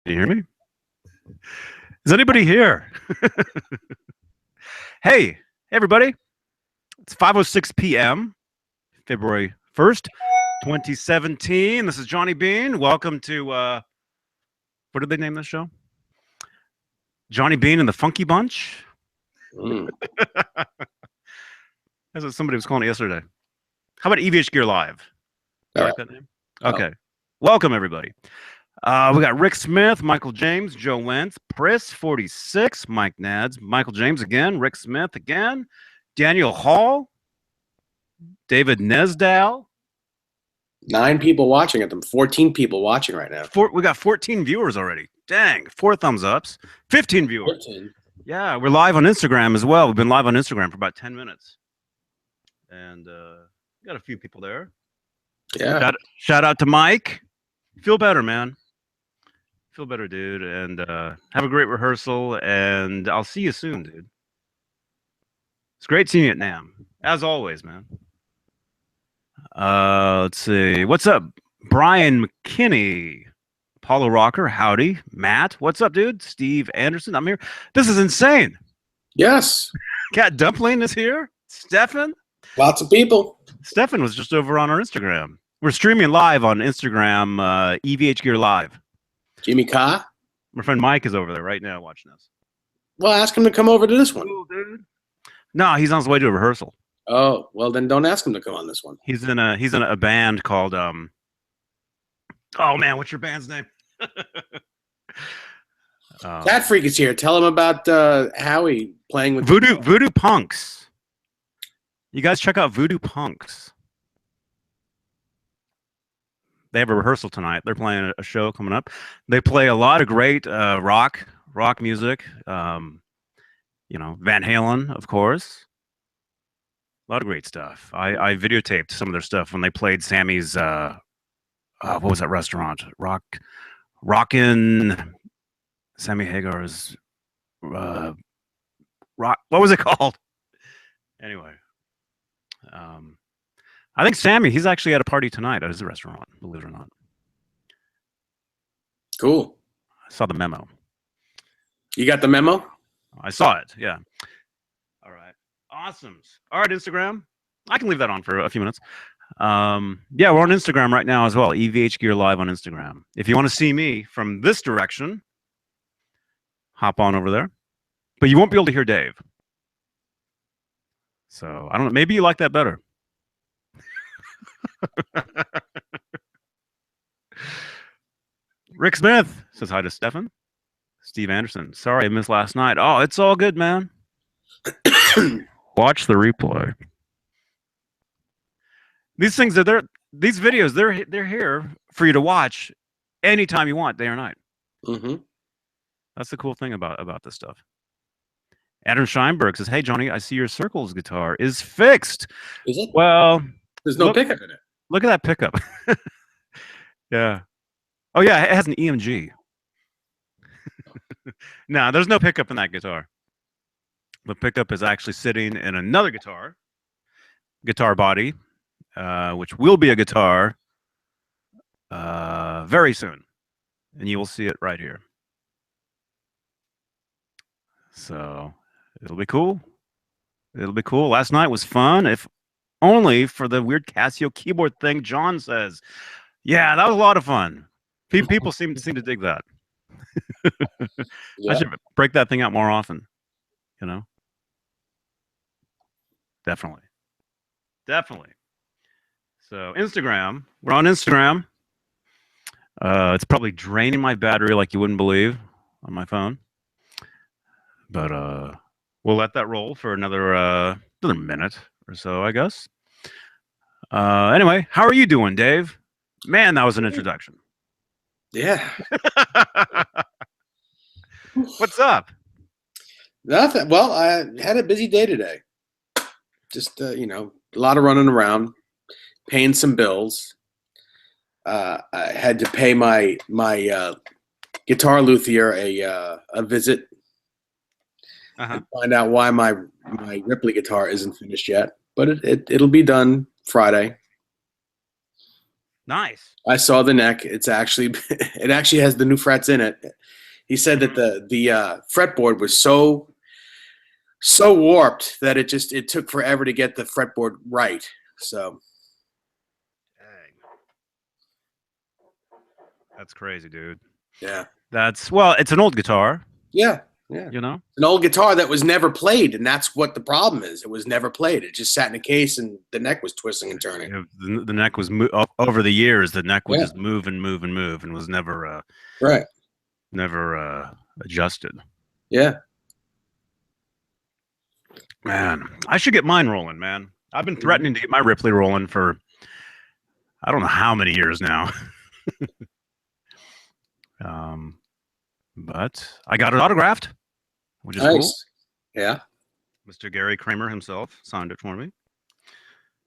Can you hear me? Is anybody here? Hey, everybody. It's 5:06 p.m., February 1st, 2017. This is Johnny Bean. Welcome to, what did they name this show? Johnny Bean and the Funky Bunch? That's what somebody was calling it yesterday. How about EVH Gear Live? You like that name? Okay. Welcome, everybody. We got Rick Smith, Michael James, Joe Wentz, Pris 46, Mike Nads, Michael James again, Rick Smith again, Daniel Hall, David Nesdal. 9 people watching at them. 14 people watching right now. We got 14 viewers already. Dang, 4 thumbs ups. 15 viewers. 14. Yeah, we're live on Instagram as well. We've been live on Instagram for about 10 minutes. And got a few people there. Yeah. Shout out to Mike. Feel better, man. Feel better, dude. And have a great rehearsal. And I'll see you soon, dude. It's great seeing you at NAMM. As always, man. Let's see. What's up? Brian McKinney. Apollo Rocker. Howdy. Matt. What's up, dude? Steve Anderson. I'm here. This is insane. Yes. Cat Dumpling is here. Stefan. Lots of people. Stefan was just over on our Instagram. We're streaming live on Instagram, EVH Gear Live. Jimmy Ka. My friend Mike is over there right now watching us. Well, ask him to come over to this one. Cool, dude. No, he's on his way to a rehearsal. Oh, well, then don't ask him to come on this one. He's in a band called oh man, what's your band's name? Cat Freak is here. Tell him about Howie playing with Voodoo Punks. You guys check out Voodoo Punks. They have a rehearsal tonight. They're playing a show coming up. They play a lot of great rock music. Van Halen, of course. A lot of great stuff. I videotaped some of their stuff when they played Sammy's what was that restaurant? Rockin' Sammy Hagar's rock. What was it called? Anyway, I think Sammy, he's actually at a party tonight at his restaurant, believe it or not. Cool. I saw the memo. You got the memo? I saw it, yeah. All right. Awesome. All right, Instagram. I can leave that on for a few minutes. Yeah, we're on Instagram right now as well. EVH Gear Live on Instagram. If you want to see me from this direction, hop on over there. But you won't be able to hear Dave. So, I don't know. Maybe you like that better. Rick Smith says hi to Stefan. Steve Anderson. Sorry I missed last night. Oh, it's all good, man. Watch the replay. These things are there. These videos, they're here for you to watch anytime you want, day or night. Mm-hmm. That's the cool thing about this stuff. Adam Steinberger says, "Hey Johnny, I see your Circles guitar is fixed." Is it? Well, there's no pickup in it. Look at that pickup. Yeah. Oh yeah, it has an EMG. No, there's no pickup in that guitar. The pickup is actually sitting in another guitar body, which will be a guitar very soon, and you will see it right here. So it'll be cool. It'll be cool. Last night was fun, if only for the weird Casio keyboard thing. John says, "Yeah, that was a lot of fun." People seem to dig that. Yeah. I should break that thing out more often. You know. Definitely. So Instagram, we're on Instagram. It's probably draining my battery like you wouldn't believe on my phone, but we'll let that roll for another minute or so, I guess. Anyway, how are you doing, Dave? Man, that was an introduction. Yeah. What's up? Nothing. Well, I had a busy day today. Just a lot of running around, paying some bills. I had to pay my guitar luthier a visit and find out why my Ripley guitar isn't finished yet, but it'll be done Friday. Nice. I saw the neck. It actually has the new frets in it. He said that the fretboard was so warped that it took forever to get the fretboard right. So Dang. That's crazy, dude. yeah. It's an old guitar. Yeah. Yeah. You know? An old guitar that was never played, and that's what the problem is. It was never played. It just sat in a case, and the neck was twisting and turning. The neck was over the years. The neck would just move and move and move, and was never adjusted. Yeah, man, I should get mine rolling, man. I've been threatening to get my Ripley rolling for I don't know how many years now. But I got it autographed, which is cool. Yeah. Mr. Gary Kramer himself signed it for me.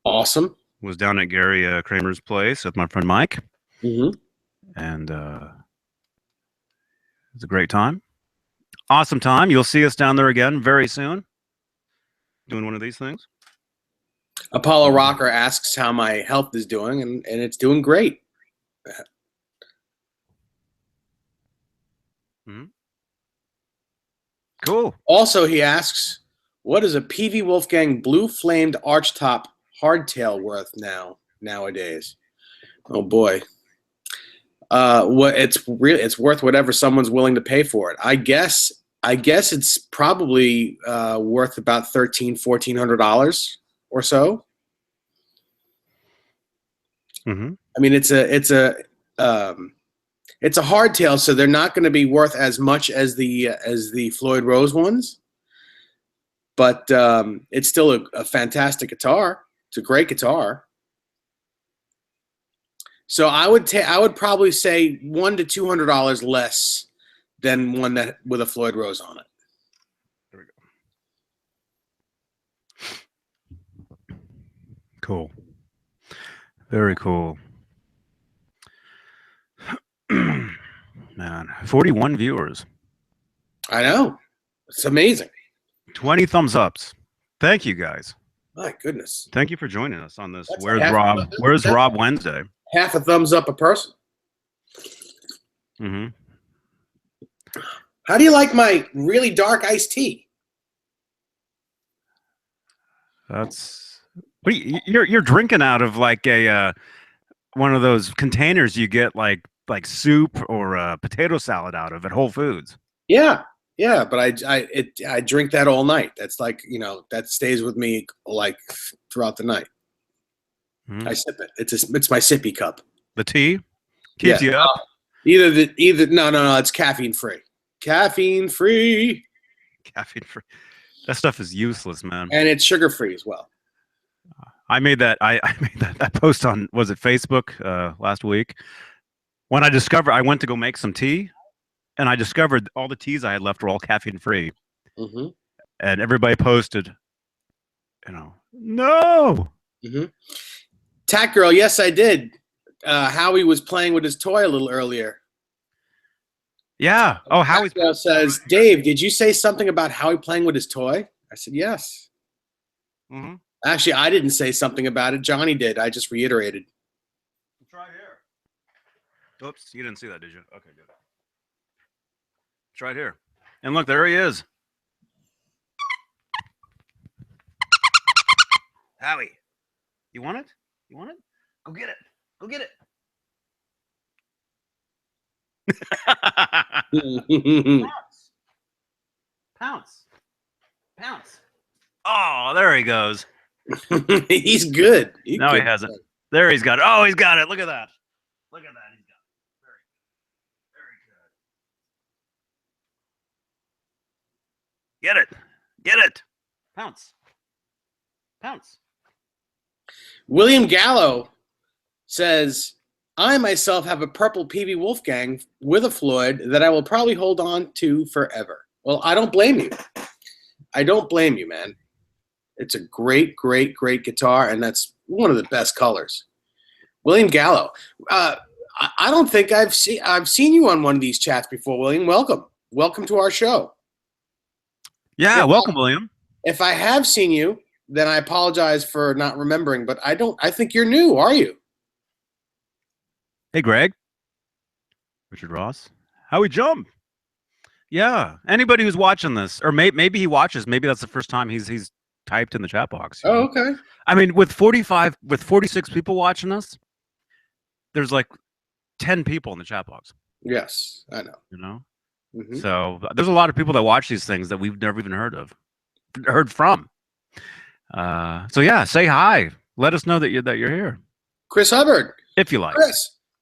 Awesome. Was down at Gary Kramer's place with my friend Mike. Mm-hmm. And it was a great time. Awesome time. You'll see us down there again very soon. Doing one of these things. Apollo Rocker asks how my health is doing, and it's doing great. Mm-hmm. Cool. Also, he asks, what is a PV Wolfgang blue flamed archtop hardtail worth nowadays? Oh boy. It's worth whatever someone's willing to pay for it. I guess it's probably worth about $1,400 or so. Mm-hmm. I mean, it's a hardtail, so they're not going to be worth as much as the Floyd Rose ones. But it's still a fantastic guitar. It's a great guitar. So I would probably say $100 to $200 less than one that with a Floyd Rose on it. There we go. Cool. Very cool. Man, 41 viewers. I know. It's amazing. 20 thumbs ups. Thank you guys. My goodness. Thank you for joining us on this. That's Where's Rob Wednesday? Half a thumbs up a person. Mm-hmm. How do you like my really dark iced tea? You're drinking out of like a one of those containers you get like soup or potato salad out of at Whole Foods. Yeah, but I drink that all night. That's like, that stays with me like throughout the night. Mm-hmm. I sip it. It's my sippy cup. The tea keeps you up. Either no, it's caffeine free. Caffeine free. Caffeine free. That stuff is useless, man. And it's sugar free as well. I made that. I made that post on, was it Facebook last week? When I went to go make some tea, and I discovered all the teas I had left were all caffeine free. Mm-hmm. And everybody posted, no. Mm-hmm. Tack Girl, yes, I did. Howie was playing with his toy a little earlier. Yeah. Oh, Howie says, Dave, did you say something about Howie playing with his toy? I said, yes. Mm-hmm. Actually, I didn't say something about it. Johnny did. I just reiterated. It's right here. Oops, you didn't see that, did you? Okay, good. It's right here. And look, there he is. Howie, you want it? You want it? Go get it. Go get it. Pounce. Oh, there he goes. He's good. He hasn't. There he's got it. Oh, he's got it. Look at that. He's got it. Very good. Get it. Pounce. William Gallo says, I myself have a purple PV Wolfgang with a Floyd that I will probably hold on to forever. Well, I don't blame you. Man. It's a great, great, great guitar, and that's one of the best colors. William Gallo. I don't think I've seen you on one of these chats before, William. Welcome to our show. Yeah, welcome, William. If I have seen you, then I apologize for not remembering, but I think you're new, are you? Hey, Greg. Richard Ross. Howie Jump. Yeah. Anybody who's watching this, or maybe he watches, maybe that's the first time he's typed in the chat box. Oh, okay. I mean, with 46 people watching us, there's like 10 people in the chat box. Yes, I know. You know? Mm-hmm. So there's a lot of people that watch these things that we've never even heard from. So yeah, say hi. Let us know that you're here. Chris Hubbard. If you like.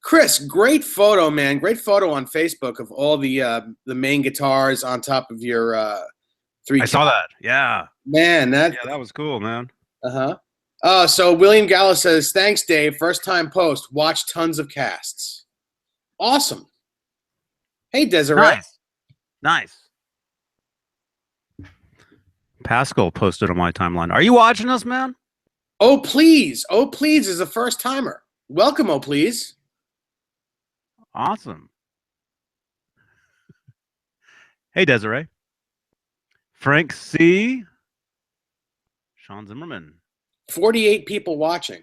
Chris, great photo, man. Great photo on Facebook of all the main guitars on top of your three. I saw that. Yeah. Man, that was cool, man. Uh-huh. So William Gallo says, thanks, Dave. First time post. Watch tons of casts. Awesome. Hey, Desiree. Nice. Pascal posted on my timeline. Are you watching us, man? Oh, please. Oh, please is a first timer. Welcome, oh, please. Awesome. Hey, Desiree. Frank C. Sean Zimmerman. 48 people watching.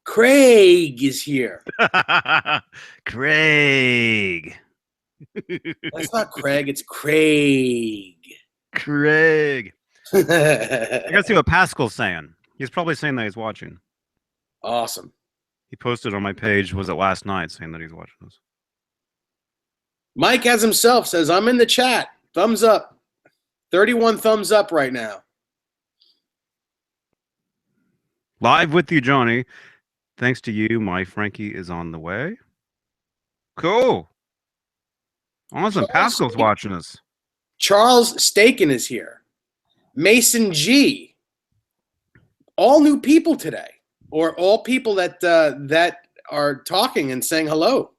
Craig is here. Craig. That's not Craig, it's Craig. Craig. I gotta see what Pascal's saying. He's probably saying that he's watching. Awesome. He posted on my page, was it last night, saying that he's watching us. Mike as himself says, I'm in the chat. Thumbs up. 31 thumbs up right now. Live with you, Johnny. Thanks to you, my Frankie is on the way. Cool. Awesome. Pascal's watching us. Charles Staken is here. Mason G. All new people today, or all people that are talking and saying hello.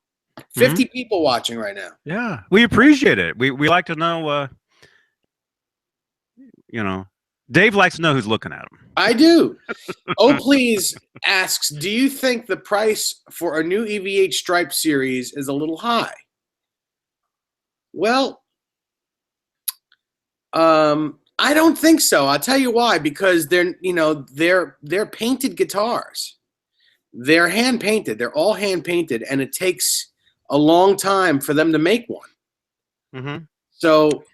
50 people watching right now. Yeah, we appreciate it. We like to know. Dave likes to know who's looking at him. I do. Oh, please asks, do you think the price for a new EVH Stripe series is a little high? Well, I don't think so. I'll tell you why. Because they're painted guitars. They're hand painted. They're all hand painted, and it takes a long time for them to make one. Mm-hmm. So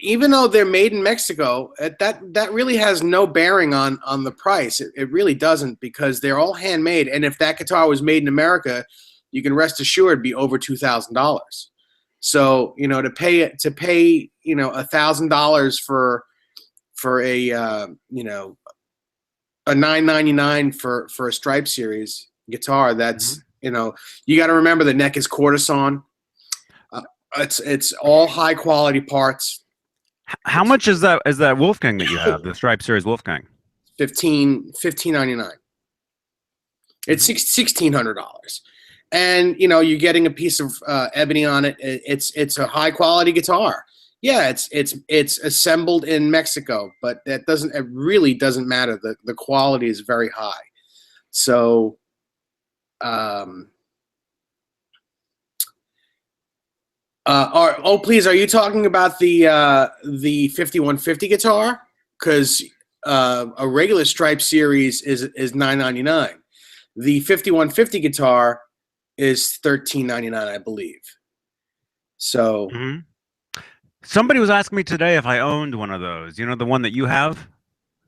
even though they're made in Mexico, that really has no bearing on the price. It really doesn't, because they're all handmade. And if that guitar was made in America, you can rest assured it'd be over $2,000. So to pay $1,000 for a $999 for a Stripe series guitar, that's you got to remember the neck is Cortison. It's all high quality parts. How much is that Wolfgang that you have, the Stripe Series Wolfgang? $1,599. It's $1,600, and you're getting a piece of ebony on it. It's a high quality guitar. Yeah, it's assembled in Mexico, but it really doesn't matter. The quality is very high. So, please, are you talking about the 5150 guitar? Because a regular Stripe series is $999. The 5150 guitar is $13.99, I believe. So, somebody was asking me today if I owned one of those. You know, the one that you have,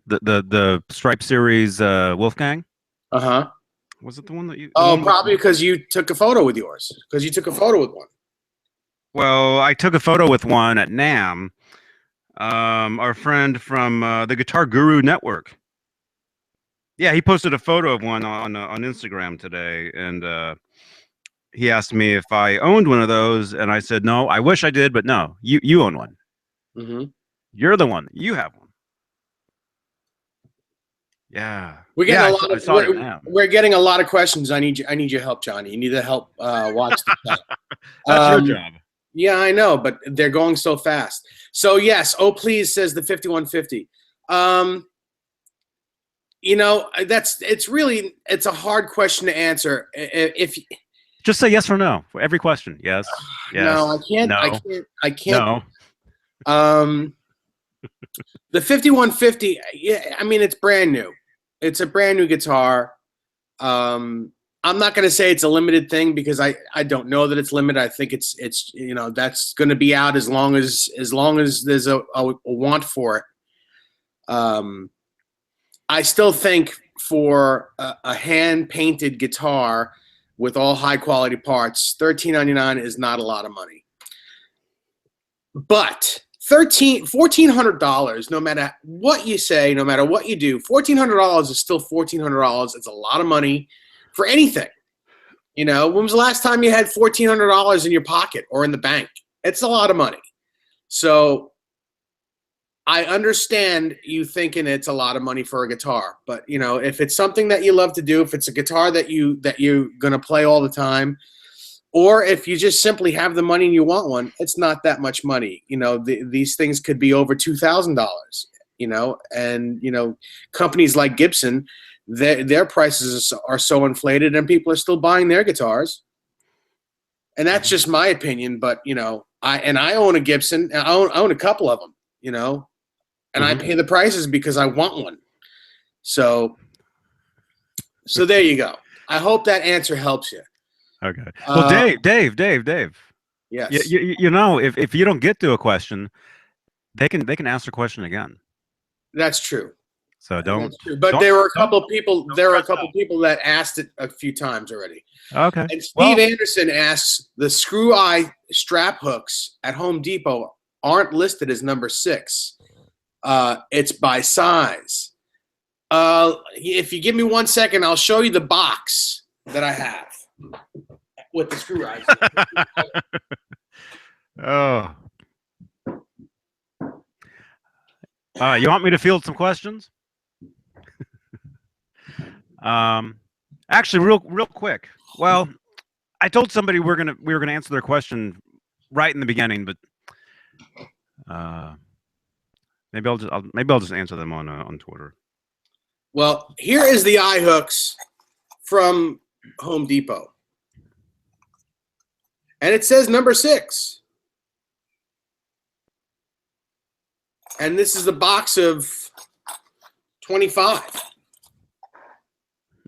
the Stripe series Wolfgang. Was it the one that you? Oh, probably because you took a photo with yours. Because you took a photo with one. Well, I took a photo with one at NAMM. Our friend from the Guitar Guru Network. Yeah, he posted a photo of one on Instagram today, and he asked me if I owned one of those, and I said no. I wish I did, but no. You own one. You're the one. You have one. Yeah. We're getting a lot of questions. I need your help, Johnny. You need to help watch the chat. That's your job. Yeah, I know, but they're going so fast. So yes, oh please says the 5150. It's a hard question to answer. If just say yes or no for every question. Yes. Yes. No, I can't. No. I can't. No. The 5150. Yeah, I mean it's brand new. It's a brand new guitar. I'm not going to say it's a limited thing because I don't know that it's limited. I think it's that's going to be out as long as there's a want for it. I still think for a hand painted guitar with all high quality parts, $13.99 is not a lot of money. But $1,400, no matter what you say, no matter what you do, $1,400 is still $1,400. It's a lot of money for anything. When was the last time you had $1,400 in your pocket or in the bank? It's a lot of money. So I understand you thinking it's a lot of money for a guitar, but if it's something that you love to do, if it's a guitar that you're gonna play all the time, or if you just simply have the money and you want one, it's not that much money. These things could be over $2,000. And companies like Gibson, their prices are so inflated, and people are still buying their guitars. And that's just my opinion. But I own a Gibson. And I own a couple of them. And I pay the prices because I want one. So there you go. I hope that answer helps you. Okay. Well, Dave. Yes. If you don't get to a question, they can ask the question again. That's true. So don't. That's true. But there were a couple of people. There were a couple of people that asked it a few times already. Okay. And Steve Anderson asks, the screw eye strap hooks at Home Depot aren't listed as number 6. It's by size. If you give me 1 second, I'll show you the box that I have with the screw eyes. Oh. You want me to field some questions? Actually, real quick. Well, I told somebody we were gonna answer their question right in the beginning, but maybe I'll just answer them on Twitter. Well, here is the eye hooks from Home Depot, and it says number 6. And this is a box of 25.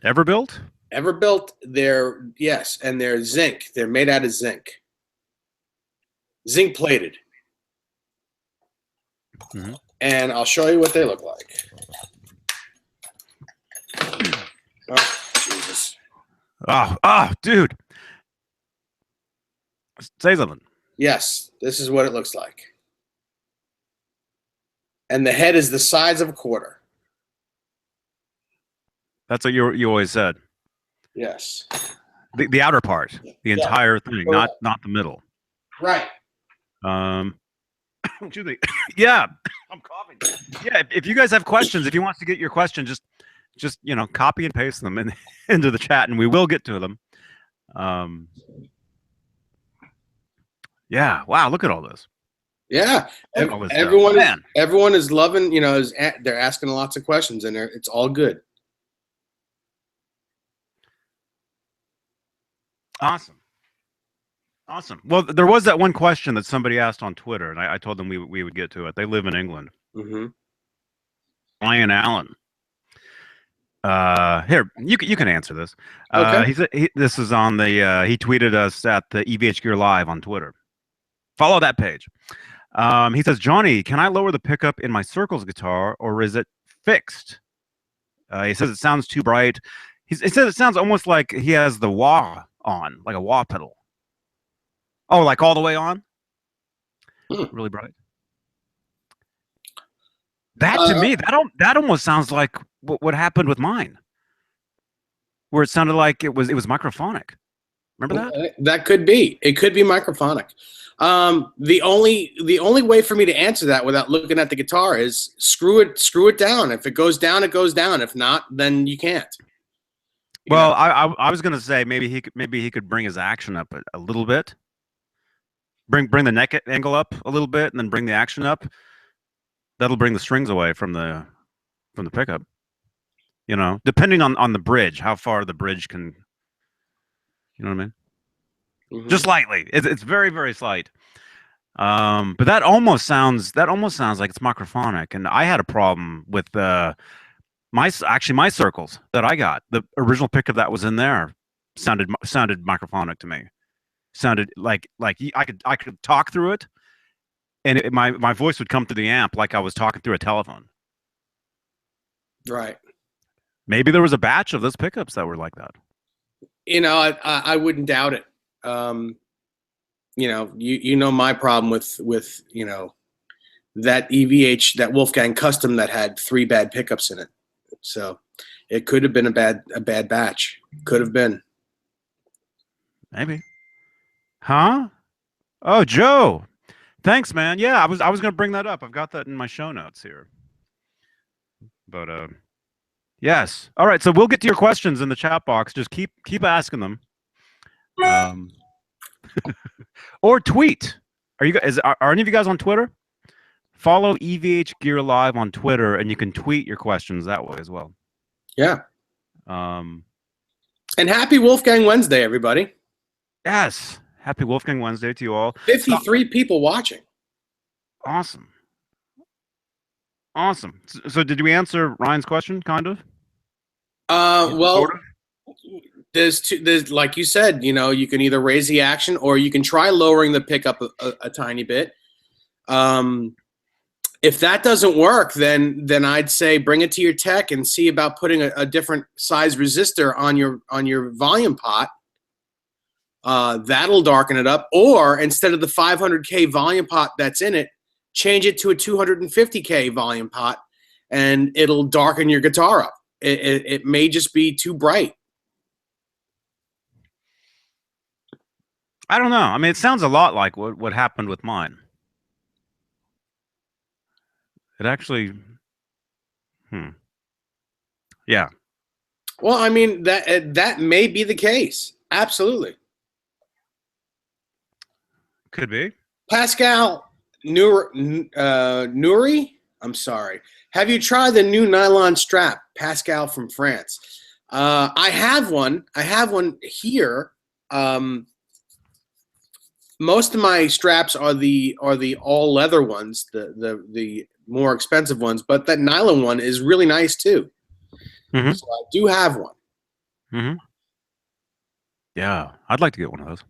Everbuilt? Everbuilt. And they're zinc. They're made out of zinc. Zinc plated. Mm-hmm. And I'll show you what they look like. Oh, Jesus. Oh, dude. Say something. Yes, this is what it looks like. And the head is the size of a quarter. That's what you always said. Yes. The outer part, the entire thing, not the middle. Right. Excuse me. Yeah, I'm coughing. Yeah, if you guys have questions, if you want to get your question, just copy and paste them into the chat, and we will get to them. Yeah. Wow. Look at all this. Yeah. Everyone is loving. They're asking lots of questions, and it's all good. Awesome. Well, there was that one question that somebody asked on Twitter, and I told them we would get to it. They live in England. Mm-hmm. Ryan Allen. Here, you can answer this. Okay. This is on the. He tweeted us at the EVH Gear Live on Twitter. Follow that page. He says, Johnny, can I lower the pickup in my Circles guitar, or is it fixed? He says it sounds too bright. He says it sounds almost like he has the wah on, like a wah pedal. Oh, like all the way on? Really bright. That to me, that almost sounds like what happened with mine, where it sounded like it was microphonic. Remember that? That could be. It could be microphonic. The only way for me to answer that without looking at the guitar is screw it down. If it goes down, it goes down. If not, then you can't. Well, I was gonna say maybe he could bring his action up a little bit. Bring the neck angle up a little bit, and then bring the action up. That'll bring the strings away from the pickup. Depending on the bridge, how far the bridge can. You know what I mean? Mm-hmm. Just slightly. It's very, very slight. But that almost sounds like it's microphonic. And I had a problem with my Circles that I got. The original pickup that was in there sounded microphonic to me. Sounded like I could talk through it, and my voice would come through the amp like I was talking through a telephone. Right. Maybe there was a batch of those pickups that were like that. I wouldn't doubt it. You know my problem with that EVH, that Wolfgang Custom that had 3 bad pickups in it. So it could have been a bad batch. Could have been. Maybe. Huh? Oh, Joe. Thanks, man. Yeah, I was going to bring that up. I've got that in my show notes here. But yes. All right, so we'll get to your questions in the chat box. Just keep asking them. Or tweet. Are any of you guys on Twitter? Follow EVH Gear Live on Twitter, and you can tweet your questions that way as well. Yeah. And happy Wolfgang Wednesday, everybody. Yes. Happy Wolfgang Wednesday to you all. 53 people watching. Awesome. Awesome. So did we answer Ryan's question, kind of? Well, sort of? there's like you said, you can either raise the action or you can try lowering the pickup a tiny bit. If that doesn't work, then I'd say bring it to your tech and see about putting a different size resistor on your volume pot. That'll darken it up. Or instead of the 500K volume pot that's in it, change it to a 250K volume pot, and it'll darken your guitar up. It may just be too bright. I don't know. I mean, it sounds a lot like what happened with mine. It actually, yeah. Well, I mean, that may be the case. Absolutely. Could be. Pascal Nuri, I'm sorry. Have you tried the new nylon strap? Pascal from France. I have one. I have one here. Most of my straps are the all leather ones, the more expensive ones, but that nylon one is really nice too. Mm-hmm. So I do have one. Mm-hmm. Yeah, I'd like to get one of those.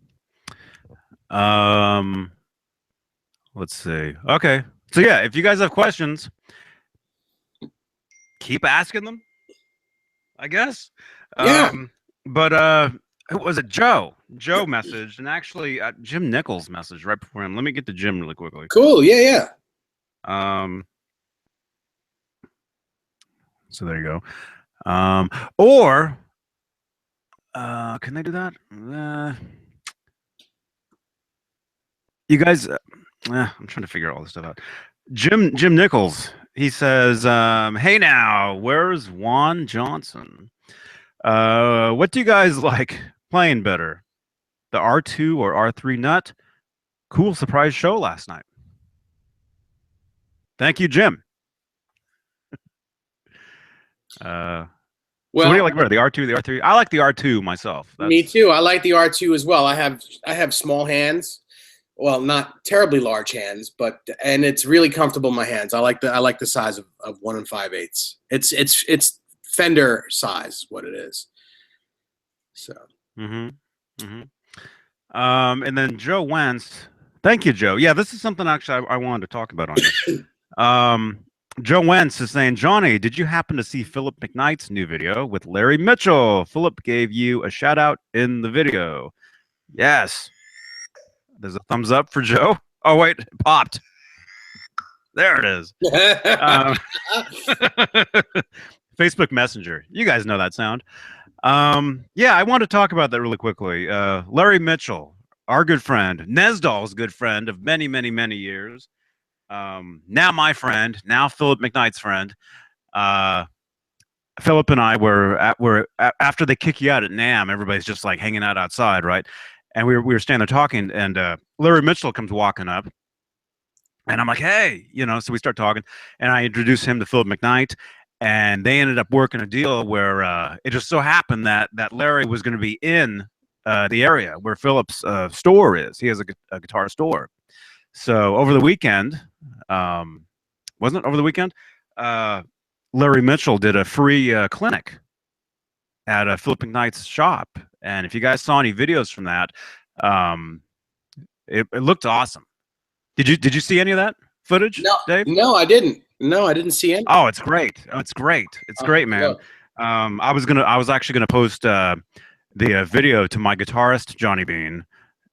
Let's see. Okay, so yeah, if you guys have questions, keep asking them, I guess. Yeah. But who was it? Joe messaged, and actually Jim Nichols messaged right before him. Let me get to Jim really quickly. Cool. Yeah. So there you go. Or can they do that? You guys, I'm trying to figure all this stuff out. Jim Nichols, he says, hey now, where's Juan Johnson? What do you guys like playing better? The R2 or R3 nut? Cool surprise show last night. Thank you, Jim. So what do you like better, the R2 or the R3? I like the R2 myself. Me too. I like the R2 as well. I have small hands. Well, not terribly large hands, and it's really comfortable in my hands. I like the size of 1 5/8. It's Fender size, what it is. So. And then Joe Wentz. Thank you, Joe. Yeah, this is something actually I wanted to talk about on you. Joe Wentz is saying, Johnny, did you happen to see Philip McKnight's new video with Larry Mitchell? Philip gave you a shout out in the video. Yes. There's a thumbs up for Joe. Oh, wait, it popped. There it is. Facebook Messenger. You guys know that sound. Yeah, I want to talk about that really quickly. Larry Mitchell, our good friend, Nesdal's good friend of many, many, many years. Now my friend, now Philip McKnight's friend. Philip and I were after they kick you out at NAMM, everybody's just like hanging out outside, right? And we were standing there talking, and Larry Mitchell comes walking up, and I'm like, hey, so we start talking, and I introduce him to Philip McKnight, and they ended up working a deal where it just so happened that Larry was going to be in the area where Philip's store is. He has a guitar store. So over the weekend, wasn't it over the weekend? Larry Mitchell did a free clinic at Philip McKnight's shop, and if you guys saw any videos from that, it looked awesome. Did you see any of that footage, No, Dave? no, I didn't. No, I didn't see any. Oh, it's great. Oh, it's great. It's great, man. Look. I was actually gonna post the video to my guitarist Johnny Bean,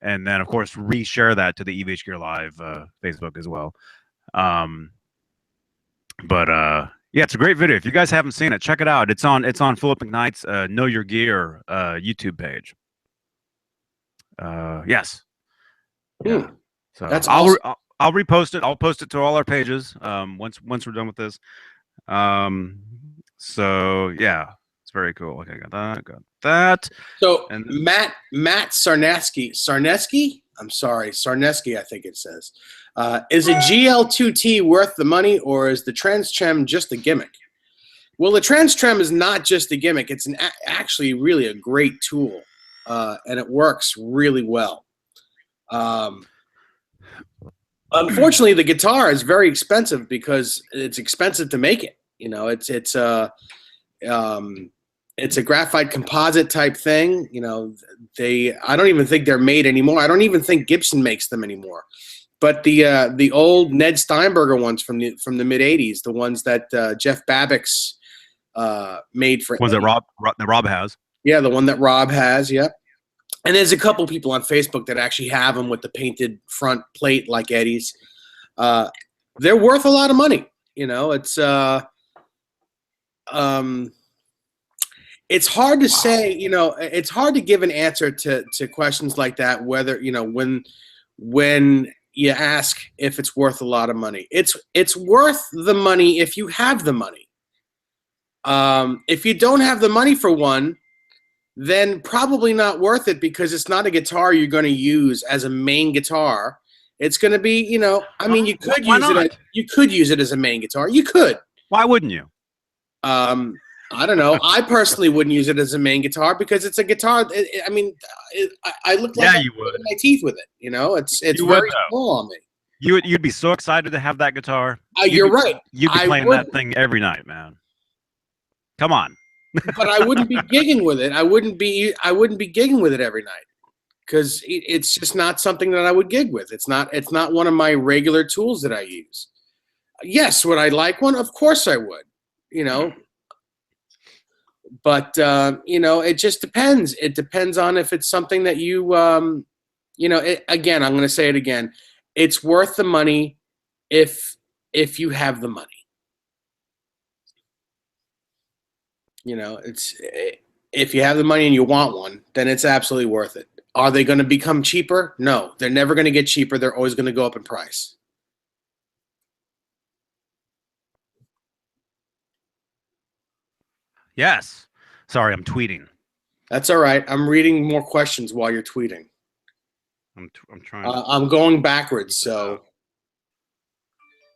and then of course reshare that to the EVH Gear Live Facebook as well. But yeah, it's a great video. If you guys haven't seen it, check it out. It's on Philip McKnight's Know Your Gear YouTube page. Yes. Yeah. So That's awesome. I'll repost it. I'll post it to all our pages once we're done with this. So yeah, it's very cool. Okay, got that. So And Matt Sarneski. I'm sorry, Sarneski. I think it says. Is a GL2T worth the money, or is the Trans-Trem just a gimmick? Well, the Trans-Trem is not just a gimmick. It's actually really a great tool, and it works really well. Unfortunately, the guitar is very expensive because it's expensive to make it. You know, it's a graphite composite type thing. You know, I don't even think they're made anymore. I don't even think Gibson makes them anymore. But the old Ned Steinberger ones from the mid '80s, the ones that Jeff Babbitt's made for ones that Rob has. Yeah, the one that Rob has. Yep. And there's a couple people on Facebook that actually have them with the painted front plate like Eddie's. They're worth a lot of money. You know, it's hard to say. You know, it's hard to give an answer to questions like that. Whether, you know, when you ask if it's worth a lot of money, it's worth the money if you have the money. If you don't have the money for one, then probably not worth it, because it's not a guitar you're going to use as a main guitar. It's going to be, you know, I mean, you could use it as a main guitar. You could. Why wouldn't you? I don't know. I personally wouldn't use it as a main guitar because it's a guitar. I look like you would. my teeth with it. You know, it's very small on me. You'd be so excited to have that guitar. You're right. You'd be playing that thing every night, man. Come on. But I wouldn't be gigging with it. I wouldn't be gigging with it every night, because it's just not something that I would gig with. It's not one of my regular tools that I use. Yes, would I like one? Of course I would. You know, but you know, it just depends. It depends on if it's something that you you know. Again, I'm going to say it again. It's worth the money if you have the money. You know, if you have the money and you want one, then it's absolutely worth it. Are they going to become cheaper? No, they're never going to get cheaper. They're always going to go up in price. Yes. Sorry, I'm tweeting. That's all right. I'm reading more questions while you're tweeting. I'm trying. I'm going backwards, so.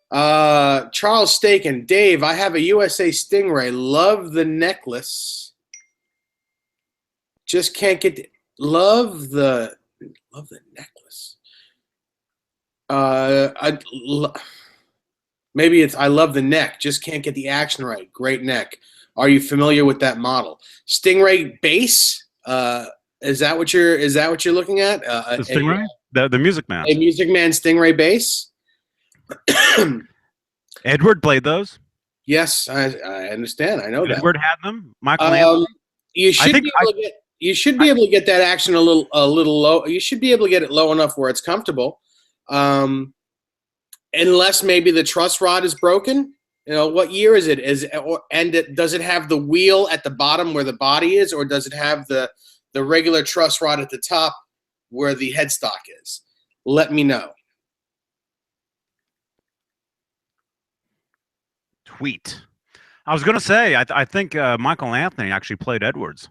Charles Staken, Dave, I have a USA Stingray. Love the necklace. Just can't get love the necklace. Maybe it's I love the neck. Just can't get the action right. Great neck. Are you familiar with that model? Stingray bass. Is that what you're looking at? The Stingray, the Music Man. A Music Man Stingray bass. Edward played those. Yes, I understand. I know that. Edward had them. Michael Anthony. You should be able to get that action a little low. You should be able to get it low enough where it's comfortable. Unless maybe the truss rod is broken. You know, what year is it? Does it have the wheel at the bottom where the body is, or does it have the regular truss rod at the top where the headstock is? Let me know. Tweet. I was going to say, I think Michael Anthony actually played Edwards.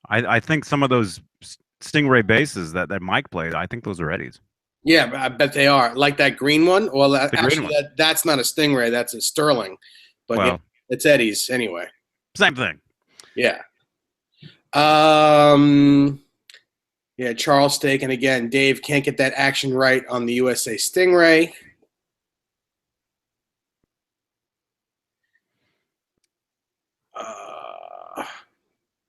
I think some of those Stingray basses that Mike played, I think those are Eddie's. Yeah, I bet they are. Like that green one? Well, that's not a Stingray. That's a Sterling. But yeah, it's Eddie's anyway. Same thing. Yeah. Yeah, Charles Staken again. Dave can't get that action right on the USA Stingray.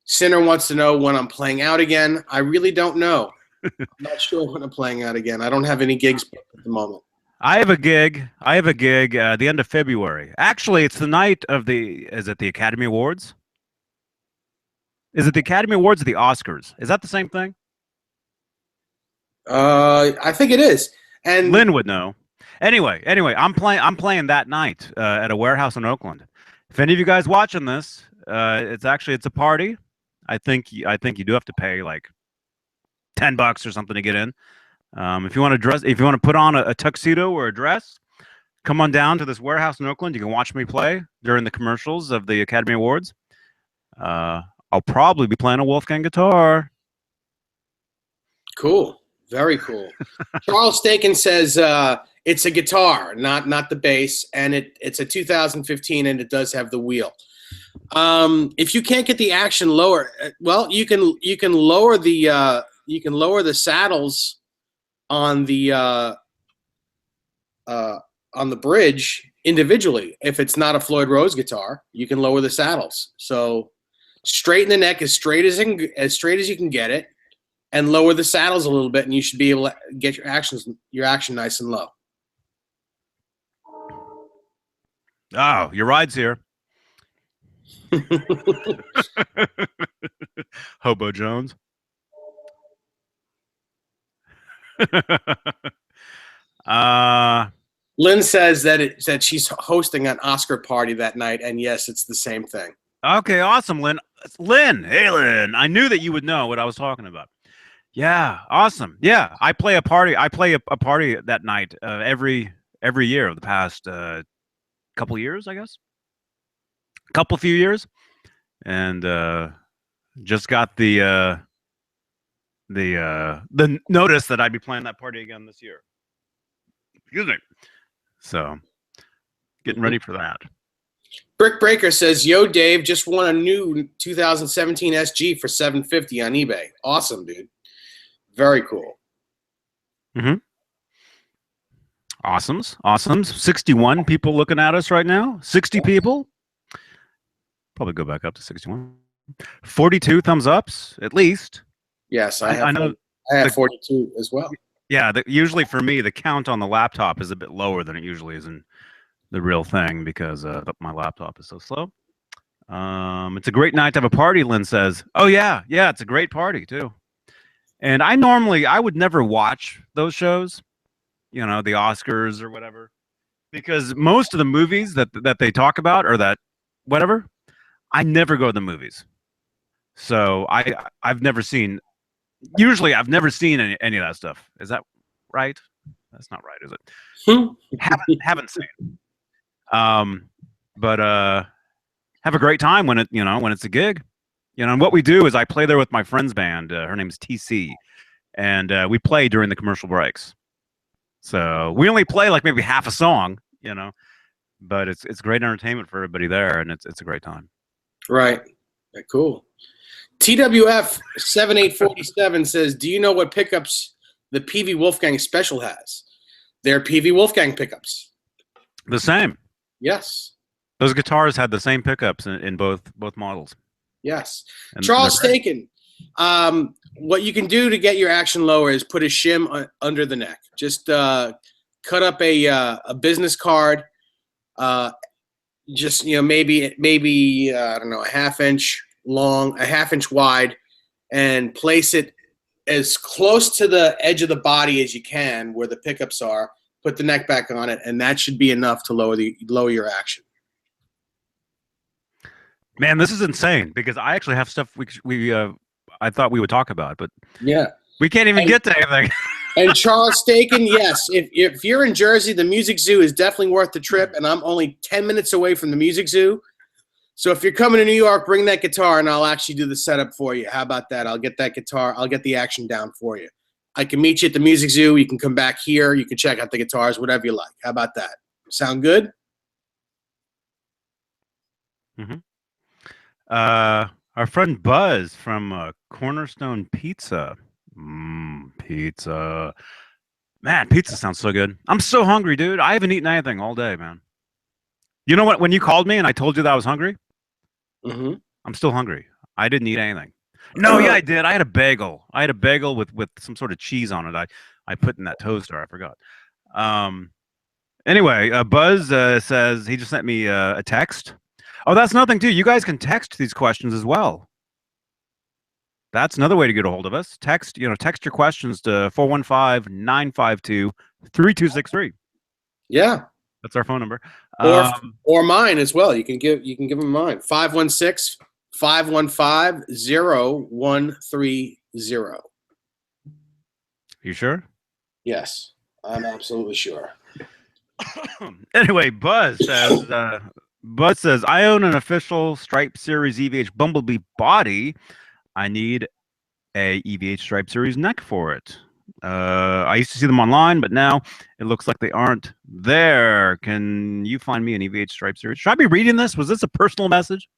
Sinner wants to know when I'm playing out again. I really don't know. I'm not sure when I'm playing out again. I don't have any gigs booked at the moment. I have a gig. The end of February. Actually, it's the night of is it the Academy Awards? Is it the Academy Awards or the Oscars? Is that the same thing? I think it is. And Lynn would know. Anyway, I'm playing that night at a warehouse in Oakland. If any of you guys watching this, it's a party. I think you do have to pay like $10 or something to get in. If you want to put on a tuxedo or a dress, come on down to this warehouse in Oakland. You can watch me play during the commercials of the Academy Awards. I'll probably be playing a Wolfgang guitar. Cool. Very cool. Charles Staken says it's a guitar, not the bass, and it's a 2015, and it does have the wheel. If you can't get the action lower, well, you can lower the saddles on the bridge individually. If it's not a Floyd Rose guitar, you can lower the saddles. So straighten the neck as straight as you can get it, and lower the saddles a little bit, and you should be able to get your action nice and low. Oh, your ride's here. Hobo Jones. Lynn says that she's hosting an Oscar party that night, and yes, it's the same thing. Okay, awesome, Lynn. Hey, Lynn. I knew that you would know what I was talking about. Yeah, awesome. Yeah, I play a party. I play a party that night every year of the past couple years, I guess. Few years, and just got the notice that I'd be playing that party again this year. Excuse me. So, getting ready for that. Brick Breaker says, "Yo, Dave, just won a new 2017 SG for $750 on eBay. Awesome, dude. Very cool." Mm-hmm. Awesome. 61 people looking at us right now. 60 people. Probably go back up to 61. 42 thumbs ups, at least. Yes, I know. I have 42 as well. Yeah, usually for me, the count on the laptop is a bit lower than it usually is in the real thing because my laptop is so slow. It's a great night to have a party, Lynn says. Oh, yeah, it's a great party, too. And I would never watch those shows, the Oscars or whatever, because most of the movies that they talk about or that whatever, I never go to the movies. So I've never seen any of that stuff. Is that right? That's not right, is it? haven't seen. But have a great time when it's a gig. And what we do is I play there with my friend's band. Her name's TC, and we play during the commercial breaks. So we only play like maybe half a song, but it's great entertainment for everybody there, and it's a great time. Right. Cool. TWF 7847 says, "Do you know what pickups the PV Wolfgang Special has?" They're PV Wolfgang pickups. The same. Yes. Those guitars had the same pickups in both models. Yes. And Charles Staken, what you can do to get your action lower is put a shim under the neck. Just cut up a business card, just maybe I don't know, a half inch long, a half inch wide, and place it as close to the edge of the body as you can where the pickups are. Put the neck back on it, and that should be enough to lower your action. Man, this is insane because I actually have stuff I thought we would talk about, but yeah, we can't even get to anything. And Charles Staken, yes, if you're in Jersey, the Music Zoo is definitely worth the trip, and I'm only 10 minutes away from the Music Zoo. So if you're coming to New York, bring that guitar, and I'll actually do the setup for you. How about that? I'll get that guitar. I'll get the action down for you. I can meet you at the Music Zoo. You can come back here. You can check out the guitars, whatever you like. How about that? Sound good? Mm-hmm. Our friend Buzz from Cornerstone Pizza. Pizza. Man, pizza sounds so good. I'm so hungry, dude. I haven't eaten anything all day, man. You know what? When you called me and I told you that I was hungry, mm-hmm. I'm still hungry. I didn't eat anything. No, yeah, I did. I had a bagel. I had a bagel with some sort of cheese on it. I put in that toaster. I forgot. Um. Anyway, Buzz says he just sent me a text. Oh, that's nothing too. You guys can text these questions as well. That's another way to get a hold of us. Text your questions to 415-952-3263. Yeah. That's our phone number. Or mine as well. You can give them mine. 516-515-0130. You sure? Yes, I'm absolutely sure. Anyway, Buzz says I own an official Stripe Series EVH Bumblebee body. I need a EVH Stripe Series neck for it. I used to see them online, but now it looks like they aren't there. Can you find me an EVH Stripe Series? Should I be reading this? Was this a personal message?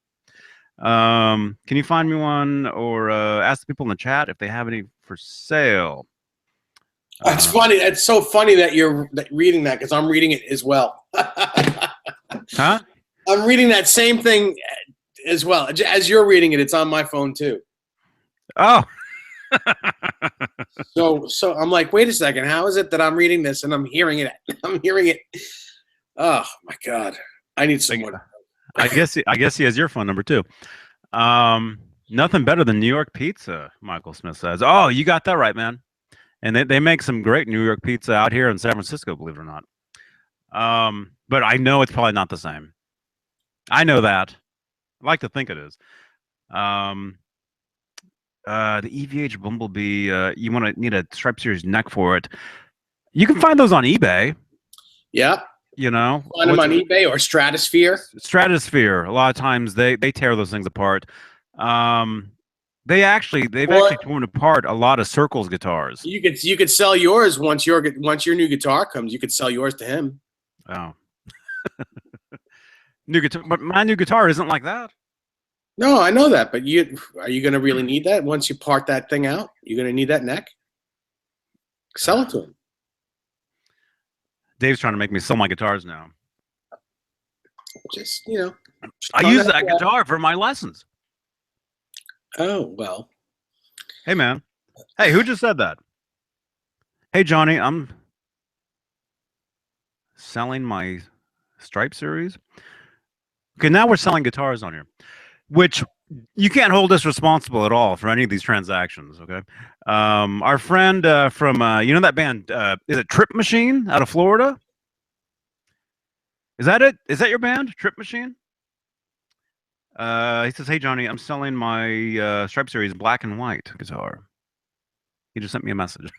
Can you find me one, or ask the people in the chat if they have any for sale? It's funny. It's so funny that you're reading that, because I'm reading it as well. Huh? I'm reading that same thing as well. As you're reading it, it's on my phone too. Oh. So I'm like, wait a second. How is it that I'm reading this and I'm hearing it? I'm hearing it. Oh my God. I need someone. I guess he has your phone number too. Nothing better than New York pizza, Michael Smith says. Oh, you got that right, man. And they make some great New York pizza out here in San Francisco, believe it or not. But I know it's probably not the same. I know that. I like to think it is. The EVH Bumblebee, you need a Stripe Series neck for it. You can find those on eBay. Yeah. You know, find them on eBay or Stratosphere. Stratosphere. A lot of times they tear those things apart. They've actually torn apart a lot of Circles guitars. You could sell yours once your new guitar comes. You could sell yours to him. Oh. New guitar, but my new guitar isn't like that. No, I know that, but are you going to really need that once you part that thing out? You're going to need that neck. Sell it to him. Dave's trying to make me sell my guitars now. Just I use that guitar for my lessons. Oh well. Hey man. Hey, who just said that? Hey Johnny, I'm selling my Stripe Series. Okay, now we're selling guitars on here, which you can't hold us responsible at all for any of these transactions. Okay, our friend from that band, is it Trip Machine out of Florida? Is that it? Is that your band, Trip Machine? He says, "Hey Johnny, I'm selling my Stripe Series black and white guitar." He just sent me a message.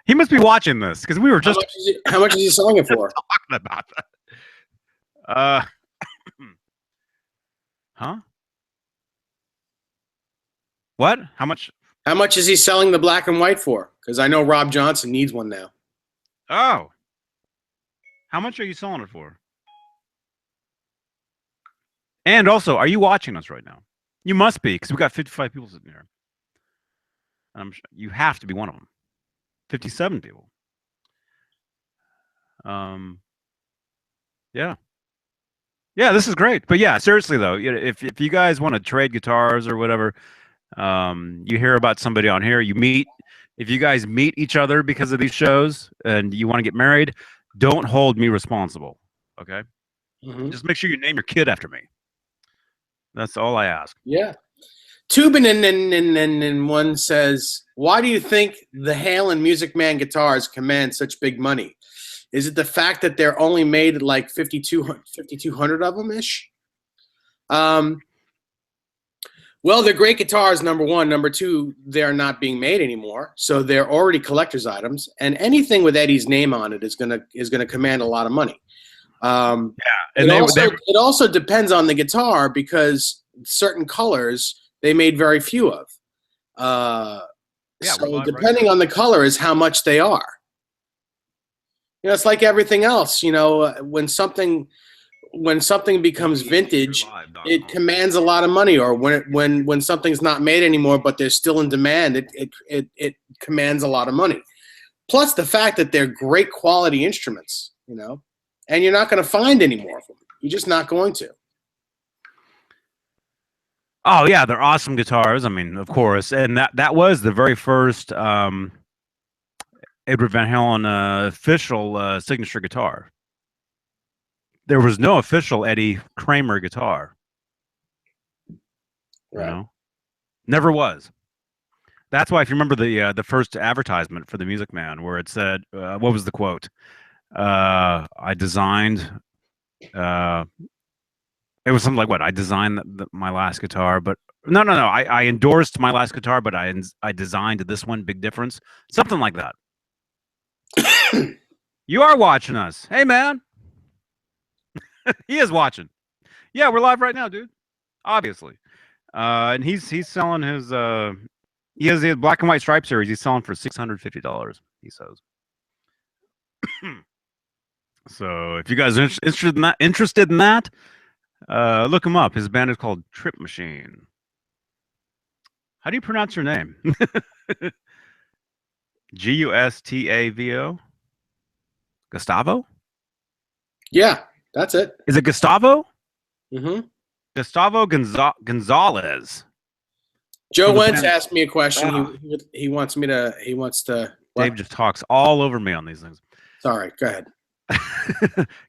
He must be watching this because we were just. How much is he selling it for? Talking about that. Huh? What? How much? How much is he selling the black and white for? Because I know Rob Johnson needs one now. Oh. How much are you selling it for? And also, are you watching us right now? You must be, because we got 55 people sitting here. You have to be one of them. 57 people. Yeah. Yeah, this is great. But yeah, seriously though, if you guys want to trade guitars or whatever, you hear about somebody on here, if you guys meet each other because of these shows and you want to get married, don't hold me responsible. Okay? Mm-hmm. Just make sure you name your kid after me. That's all I ask. Yeah. Tubin and one says, why do you think the Halen Music Man guitars command such big money? Is it the fact that they're only made like 5,200 of them ish? Well, they're great guitars, number one. Number two, they're not being made anymore, so they're already collector's items. And anything with Eddie's name on it is gonna command a lot of money. Yeah, and it also depends on the guitar, because certain colors they made very few of. So depending on the color is how much they are. It's like everything else. When something becomes vintage, it commands a lot of money. Or when something's not made anymore, but they're still in demand, it commands a lot of money. Plus the fact that they're great quality instruments, and you're not going to find any more of them. You're just not going to. Oh yeah, they're awesome guitars. I mean, of course, and that was the very first Edward Van Halen official signature guitar. There was no official Eddie Kramer guitar. You Right. know, never was. That's why, if you remember the first advertisement for the Music Man, where it said, what was the quote? I designed. It was something like, what? I designed my last guitar, but no. I endorsed my last guitar, but I designed this one. Big difference. Something like that. You are watching us. Hey, man. He is watching. Yeah, we're live right now, dude. Obviously. And he's selling his he has the black and white stripe series. He's selling for $650, he says. So if you guys are interested in that, look him up. His band is called Trip Machine. How do you pronounce your name? Gustavo? Gustavo? Yeah, that's it. Is it Gustavo? Mm-hmm. Gustavo Gonzalez. Joe Wentz asked me a question. He wants to. What? Dave just talks all over me on these things. Sorry, go ahead.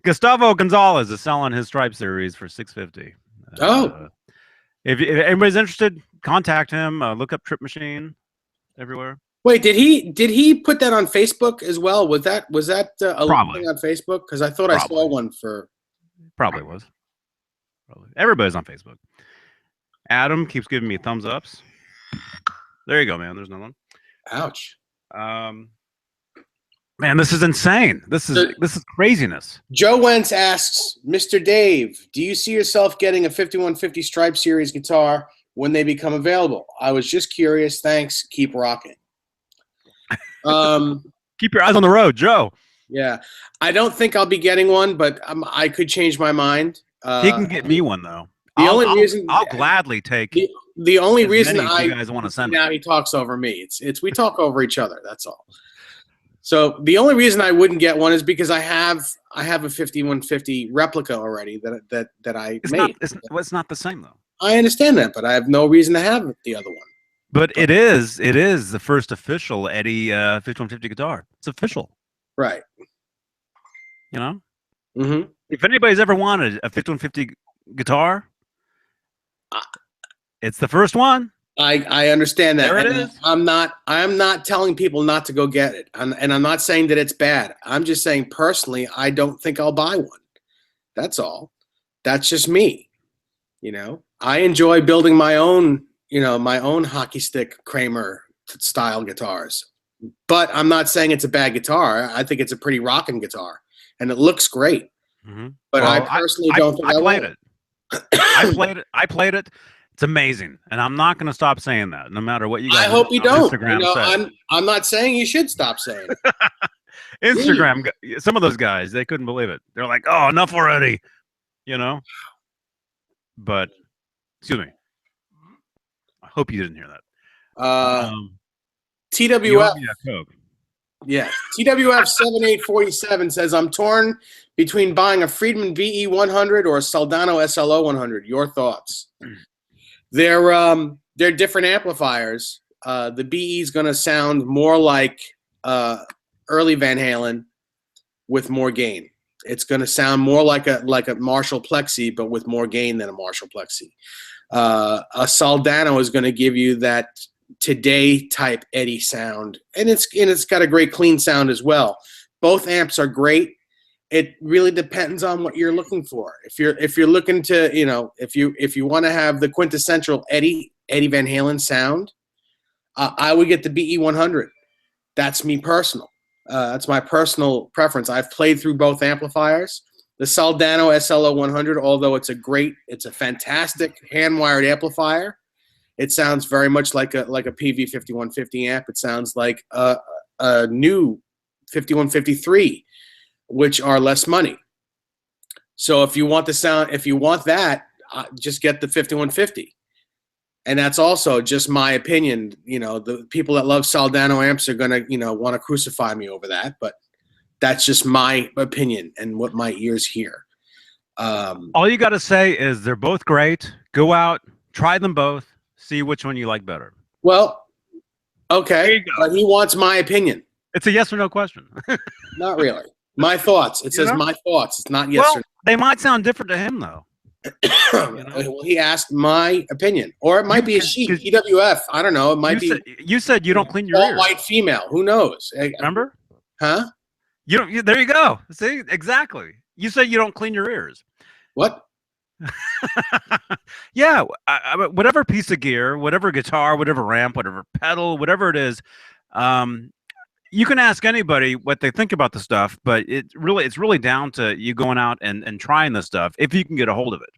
Gustavo Gonzalez is selling his Stripe series for $650. If anybody's interested, contact him. Look up Trip Machine everywhere. Wait, did he put that on Facebook as well? Was that a Probably thing on Facebook? Because I thought I saw one for. Probably was. Probably everybody's on Facebook. Adam keeps giving me thumbs ups. There you go, man. There's another one. Ouch. Man, this is insane. This is craziness. Joe Wentz asks, Mr. Dave, do you see yourself getting a 5150 Stripe Series guitar when they become available? I was just curious. Thanks. Keep rocking. Keep your eyes on the road, Joe. Yeah. I don't think I'll be getting one, but I could change my mind. He can get me one, though. I'll gladly take the only reason you guys want to send now he talks over me. It's we talk over each other. That's all. So the only reason I wouldn't get one is because I have a 5150 replica already that I made. It's not the same though. I understand that, but I have no reason to have the other one. But it is the first official Eddie 5150 guitar. It's official, right? You know. Mm-hmm. If anybody's ever wanted a 5150 guitar, it's the first one. I understand that. There it is. I'm not telling people not to go get it. And I'm not saying that it's bad. I'm just saying personally, I don't think I'll buy one. That's all. That's just me. You know, I enjoy building my own hockey stick Kramer style guitars. But I'm not saying it's a bad guitar. I think it's a pretty rocking guitar and it looks great. Mm-hmm. But well, I personally don't think I played it. I played it. It's amazing, and I'm not going to stop saying that, no matter what you guys. I hope you don't. Instagram say. I'm not saying you should stop saying it. Instagram. Some of those guys, they couldn't believe it. They're like, "Oh, enough already," you know. But excuse me. I hope you didn't hear that. TWF. Yeah, TWF 7847 says I'm torn between buying a Friedman VE 100 or a Soldano SLO 100. Your thoughts? They're different amplifiers. The BE is going to sound more like early Van Halen with more gain. It's going to sound more like a Marshall Plexi, but with more gain than a Marshall Plexi. A Soldano is going to give you that today type Eddie sound, and it's got a great clean sound as well. Both amps are great. It really depends on what you're looking for. If you're looking to, if you want to have the quintessential Eddie Van Halen sound, I would get the BE 100. That's me personal. That's my personal preference. I've played through both amplifiers. The Soldano SLO 100, although it's a fantastic hand-wired amplifier, it sounds very much like a PV 5150 amp. It sounds like a new 5153. Which are less money. So if you want that, just get the 5150. And that's also just my opinion. The people that love Soldano amps are gonna, want to crucify me over that, but that's just my opinion and what my ears hear. All you got to say is they're both great. Go out, Try them both. See which one you like better. Well, There okay, you go. but he wants my opinion. It's a yes or no question. Not really. My thoughts. It says know? my thoughts. It's not yes Well, they might sound different to him though. or no. Well, he asked my opinion, or it might be a she. 'cause TWF. I don't know. It might be. You said you don't clean your all ears. white female. Who knows? Remember? Huh? You don't. There you go. See, exactly. You said you don't clean your ears. What? Yeah, whatever piece of gear, whatever guitar, whatever amp, whatever pedal, whatever it is, you can ask anybody what they think about the stuff, but it's really down to you going out and trying the stuff if you can get a hold of it,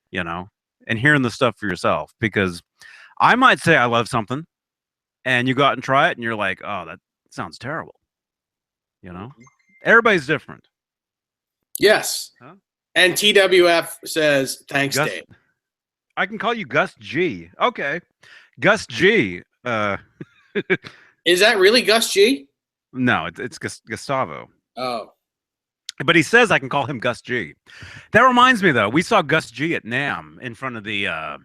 you know, and hearing the stuff for yourself. Because I might say I love something, and you go out and try it, and you're like, oh, that sounds terrible. You know, everybody's different. Yes. Huh? And TWF says, thanks, Gus, Dave. I can call you Gus G. Okay. Gus G. Is that really Gus G? No, it's Gustavo. Oh. But he says I can call him Gus G. That reminds me, though. We saw Gus G at NAMM in front of the...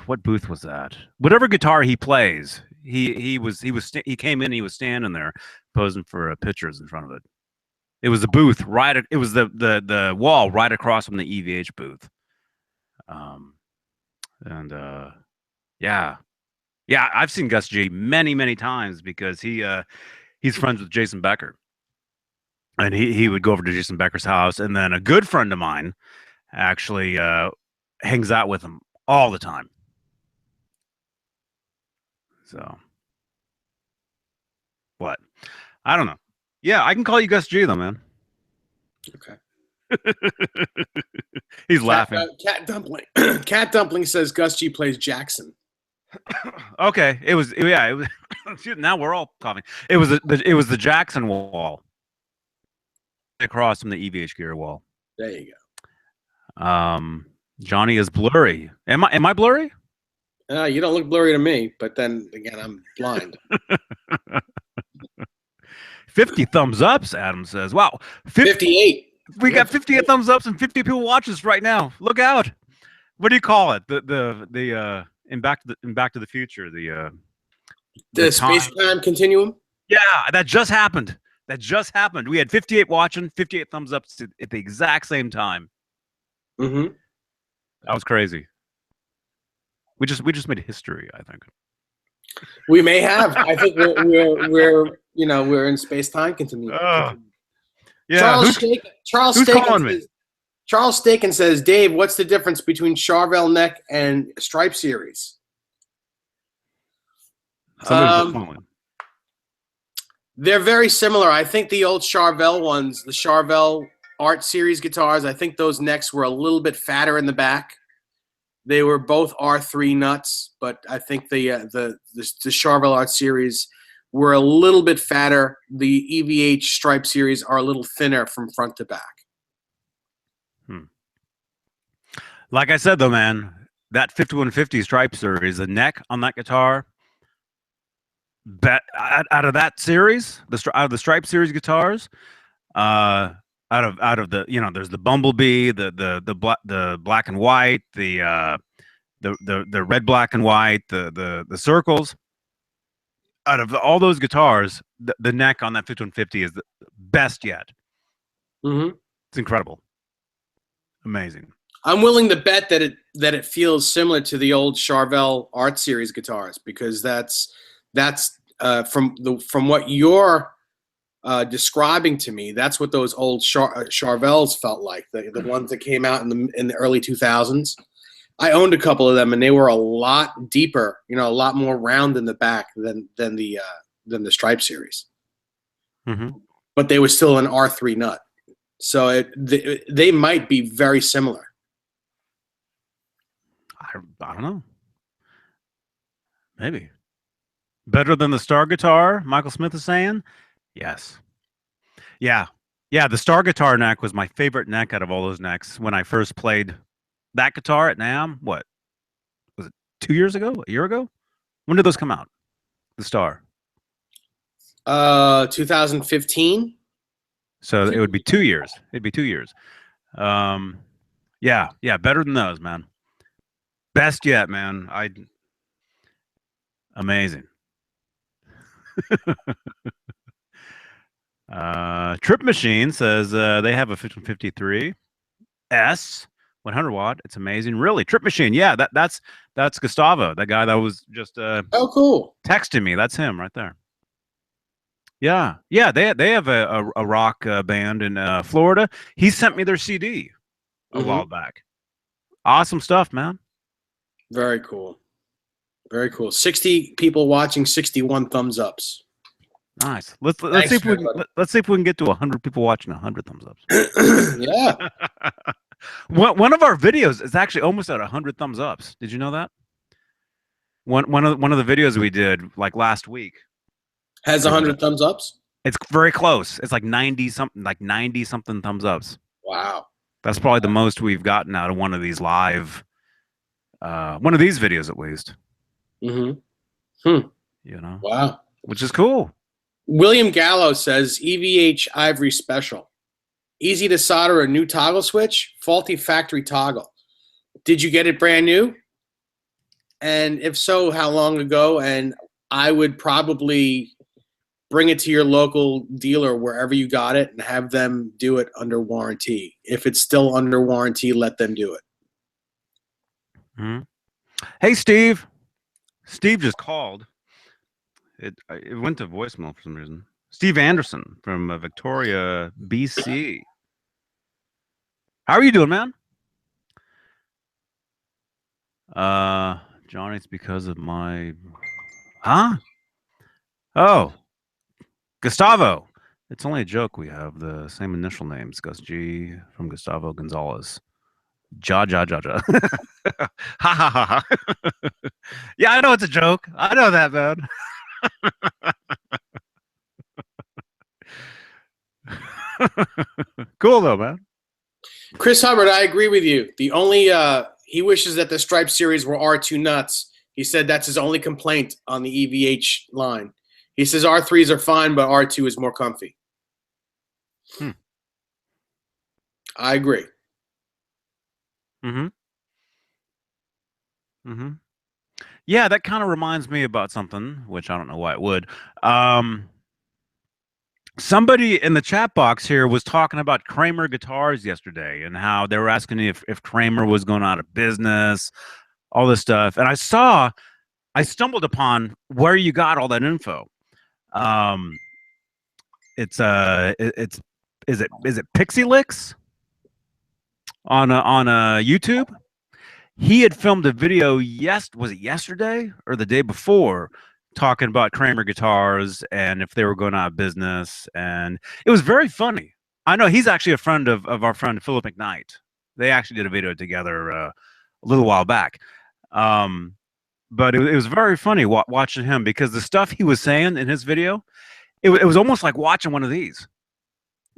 what booth was that? Whatever guitar he plays, he came in, he was standing there posing for pictures in front of it. It was the booth right. It was the wall right across from the EVH booth. Yeah, I've seen Gus G many times because he's friends with Jason Becker, and he would go over to Jason Becker's house, and then a good friend of mine actually hangs out with him all the time. So what? I don't know. Yeah, I can call you Gus G though, man. Okay. He's laughing. Cat Dumpling. Cat Dumpling says Gus G plays Jackson. Okay, it was. Now we're all coughing. It was the Jackson wall across from the EVH gear wall. There you go. Johnny is blurry. Am I blurry? You don't look blurry to me, but then again, I'm blind. 50 thumbs ups, Adam says. Wow. 58. We got 58 thumbs ups and 50 people watching us right now. Look out. What do you call it? The in Back to the Future, the space-time continuum? Yeah, that just happened. We had 58 watching, 58 thumbs ups at the exact same time. Mm-hmm. That was crazy. We just made history, I think. We may have. I think we're in space-time continuum. Yeah. Charles Staken says, Dave, what's the difference between Charvel neck and Stripe series? They're very similar. I think the old Charvel ones, the Charvel Art Series guitars, I think those necks were a little bit fatter in the back. They were both R3 nuts, but I think the Charvel Art Series were a little bit fatter. The EVH Stripe Series are a little thinner from front to back. Like I said, though, man, that 5150 Stripe Series, the neck on that guitar, out of that series, out of the Stripe Series guitars, out of the, there's the Bumblebee, the black and white, the red, black and white, the circles. Out of all those guitars, the neck on that 5150 is the best yet. Mm-hmm. It's incredible, amazing. I'm willing to bet that it feels similar to the old Charvel Art Series guitars, because that's from what you're describing to me. That's what those old Charvels felt like. The ones that came out in the early 2000s. I owned a couple of them, and they were a lot deeper, a lot more round in the back than the Stripe Series. Mm-hmm. But they were still an R3 nut, so they might be very similar. I don't know. Maybe better than the Star guitar. Michael Smith is saying, yes. Yeah. The Star guitar neck was my favorite neck out of all those necks when I first played that guitar at NAMM. What was it? 2 years ago? A year ago? When did those come out? The Star. 2015. So it would be 2 years. It'd be 2 years. Yeah. Better than those, man. Best yet, man. Amazing. Trip Machine says they have a 1553 S 100 watt. It's amazing. Really, Trip Machine. Yeah, that's Gustavo, that guy that was just Oh, cool. texting me. That's him right there. Yeah, yeah. They have a rock band in Florida. He sent me their CD a Hmm. while back. Awesome stuff, man. Very cool. Very cool. 60 people watching, 61 thumbs ups. Nice. Let's see Thanks, if we can everybody. let's see if we can get to 100 people watching, 100 thumbs ups. Yeah. One of our videos is actually almost at 100 thumbs ups. Did you know that? One of the videos we did like last week. Has It was 100 thumbs ups. it's very close. It's like 90 something thumbs ups. Wow. That's probably the most we've gotten out of one of these one of these videos at least. Hmm. Hmm. You know, Wow. which is cool. William Gallo says EVH Ivory Special. Easy to solder a new toggle switch, faulty factory toggle. Did you get it brand new? And if so, how long ago? And I would probably bring it to your local dealer wherever you got it and have them do it under warranty. If it's still under warranty, let them do it. Mhm. Hey, Steve. Steve just called. It went to voicemail for some reason. Steve Anderson from Victoria, BC. How are you doing, man? Johnny, it's because of my. Huh? Oh, Gustavo. It's only a joke. We have the same initial names, Gus G from Gustavo Gonzalez. Ja ja ja ja. Ha ha ha ha. Yeah, I know it's a joke. I know that, man. Cool though, man. Chris Hubbard, I agree with you. The only he wishes that the Stripe series were R2 nuts. He said that's his only complaint on the EVH line. He says R3s are fine, but R2 is more comfy. Hmm. I agree. Mm-hmm. Mm-hmm. Yeah, that kind of reminds me about something, which I don't know why it would. Um, Somebody in the chat box here was talking about Kramer guitars yesterday and how they were asking if Kramer was going out of business, all this stuff. And I stumbled upon where you got all that info. Um, it's is it Pixie Licks on YouTube? He had filmed a video was it yesterday or the day before talking about Kramer guitars and if they were going out of business, and it was very funny. I know he's actually a friend of our friend Philip McKnight. They actually did a video together a little while back. Um, but it was very funny watching him because the stuff he was saying in his video, it was almost like watching one of these.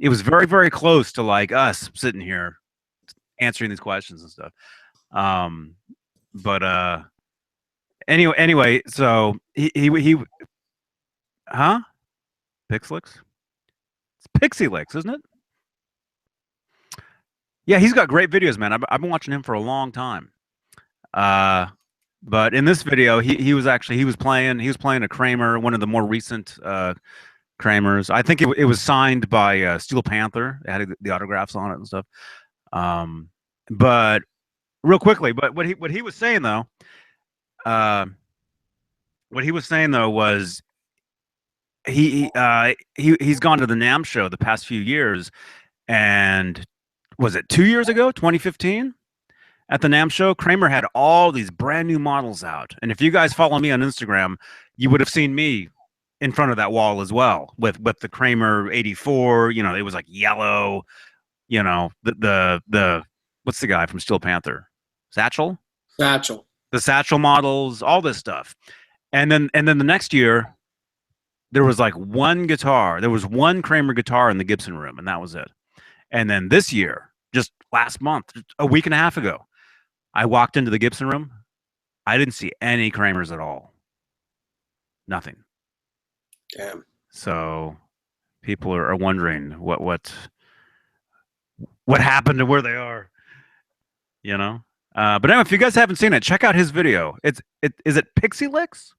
It was very, very close to like us sitting here answering these questions and stuff. Um, but anyway, so he huh? Pixlix? It's Pixie isn't it? Yeah, he's got great videos, man. I've been watching him for a long time. Uh, but in this video, he was playing a Kramer, one of the more recent Kramers. I think it was signed by Steel Panther. It had the autographs on it and stuff. Um, but real quickly, but what he was saying though, uh, what he was saying though was he's gone to the NAMM show the past few years, and was it 2 years ago, 2015? At the NAMM show, Kramer had all these brand new models out. And if you guys follow me on Instagram, you would have seen me in front of that wall as well with the Kramer 84. You know, it was like yellow. You know, the what's the guy from Steel Panther? Satchel? Satchel. The Satchel models, all this stuff. And then the next year, there was like one guitar. There was one Kramer guitar in the Gibson room, and that was it. And then this year, just last month, a week and a half ago, I walked into the Gibson room. I didn't see any Kramers at all. Nothing. Damn. So people are wondering what happened to where they are. You know, But anyway, if you guys haven't seen it, check out his video. Is it Pixie Licks?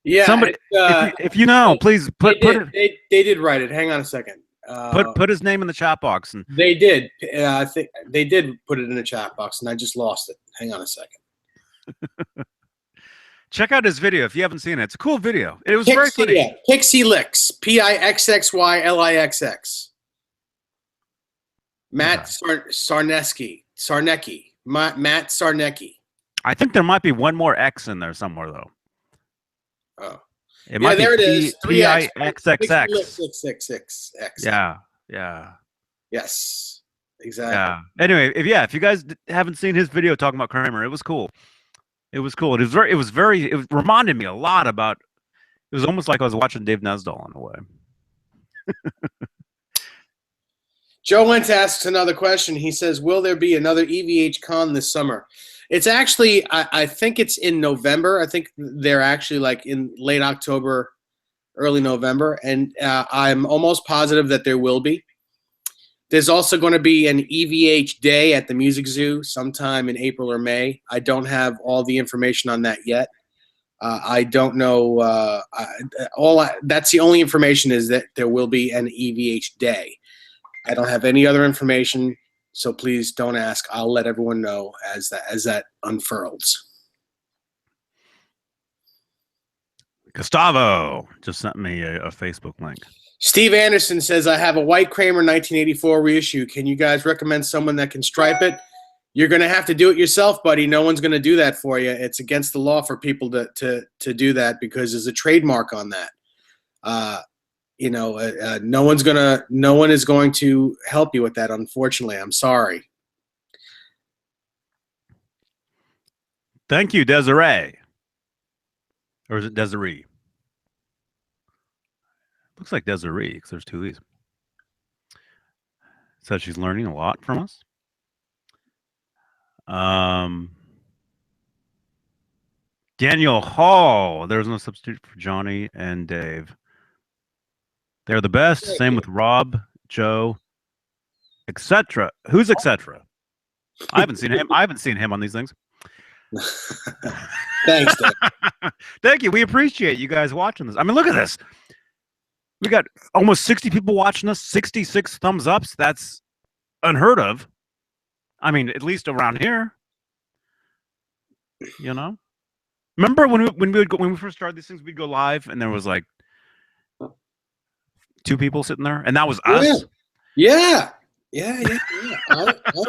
Yeah. Somebody, if you know, please put they did write it. Hang on a second. Put his name in the chat box. And they did. I think they did put it in the chat box, and I just lost it. Hang on a second. Check out his video if you haven't seen it. It's a cool video. It was very funny. Yeah. Pixie Licks. PIXXYLIXX. Matt Sarnecki. Matt Sarnecki. I think there might be one more X in there somewhere, though. Oh. It might be there it is. PIXXX. Yeah. Yes. Exactly. Yeah. Anyway, if you guys haven't seen his video talking about Kramer, it was cool. It was cool. It reminded me a lot about. It was almost like I was watching Dave Nesdall in a way. Joe Wentz asks another question. He says, "Will there be another EVH Con this summer?" It's actually, I think it's in November. I think they're actually like in late October, early November, and I'm almost positive that there will be. There's also going to be an EVH Day at the Music Zoo sometime in April or May. I don't have all the information on that yet. I don't know. That's the only information is that there will be an EVH Day. I don't have any other information, so please don't ask. I'll let everyone know as that unfurls. Gustavo just sent me a Facebook link. Steve Anderson says, I have a white Kramer 1984 reissue. Can you guys recommend someone that can stripe it? You're going to have to do it yourself, buddy. No one's going to do that for you. It's against the law for people to do that because there's a trademark on that. No one is going to help you with that, unfortunately. I'm sorry. Thank you, Desiree. Or is it Desiree? Looks like Desiree because there's two E's. Says she's learning a lot from us. Daniel Hall. There's no substitute for Johnny and Dave. They're the best. Same with Rob, Joe, etc. Who's etc.? I haven't seen him. I haven't seen him on these things. Thanks, Dave. Thank you. We appreciate you guys watching this. I mean, look at this. We got almost 60 people watching us, 66 thumbs ups. That's unheard of. I mean, at least around here. You know? Remember when we first started these things, we'd go live and there was like 2 people sitting there, and that was us. Yeah. I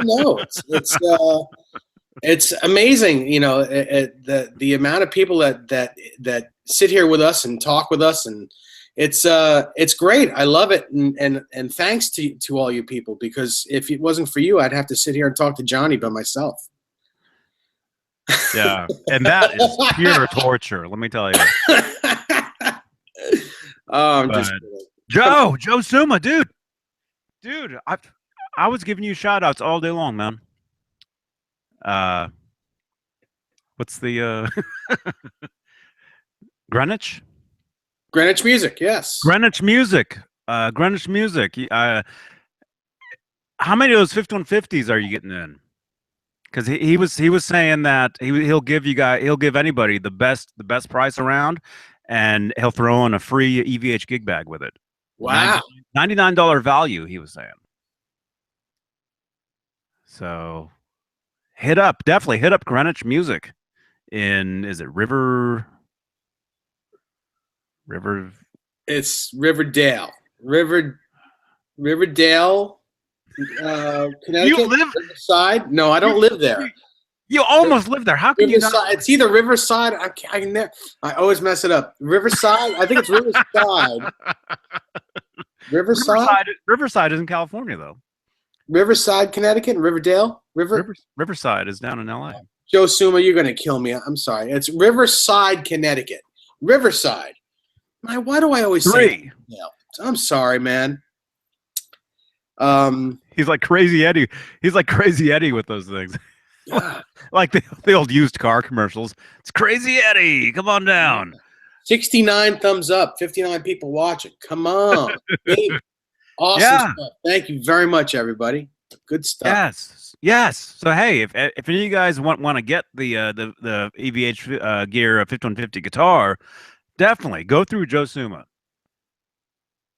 know. It's amazing, you know, the amount of people that sit here with us and talk with us, and it's great. I love it, and thanks to all you people, because if it wasn't for you, I'd have to sit here and talk to Johnny by myself. Yeah, and that is pure torture. Let me tell you. I'm just Joe Suma, dude, I was giving you shout outs all day long, man. What's the Greenwich Music? Yes, Greenwich Music. How many of those 5150s are you getting in? Because he was saying that he'll give anybody the best price around, and he'll throw in a free EVH gig bag with it. Wow, $99 value, he was saying. So definitely hit up Greenwich Music is it Riverdale? It's Riverdale, Connecticut. You live Riverside? No, I don't live there. You almost live there. How can you not? It's either Riverside. I always mess it up. Riverside. I think it's Riverside. Riverside is in California, though. Riverside, Connecticut, and Riverdale. Riverside is down in LA. Joe Suma, you're going to kill me. I'm sorry. It's Riverside, Connecticut. Riverside. Why do I always say that? I'm sorry, man. He's like Crazy Eddie. He's like Crazy Eddie with those things. Like the old used car commercials. It's Crazy Eddie. Come on down. 69 thumbs up. 59 people watching. Come on. Awesome stuff. Thank you very much, everybody. Good stuff. Yes, yes. So hey, if any of you guys want to get the EVH Gear 5150 guitar, definitely go through Joe Suma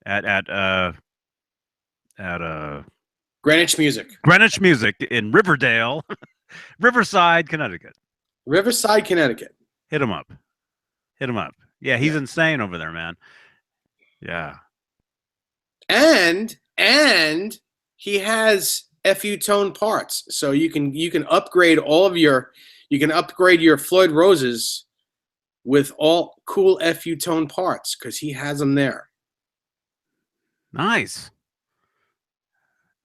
at Greenwich Music. Greenwich Music in Riverdale, Riverside, Connecticut. Riverside, Connecticut. Hit him up. Hit him up. Yeah, he's insane over there, man. Yeah. And he has FU tone parts, so you can upgrade your Floyd Roses with all cool FU tone parts because he has them there. Nice.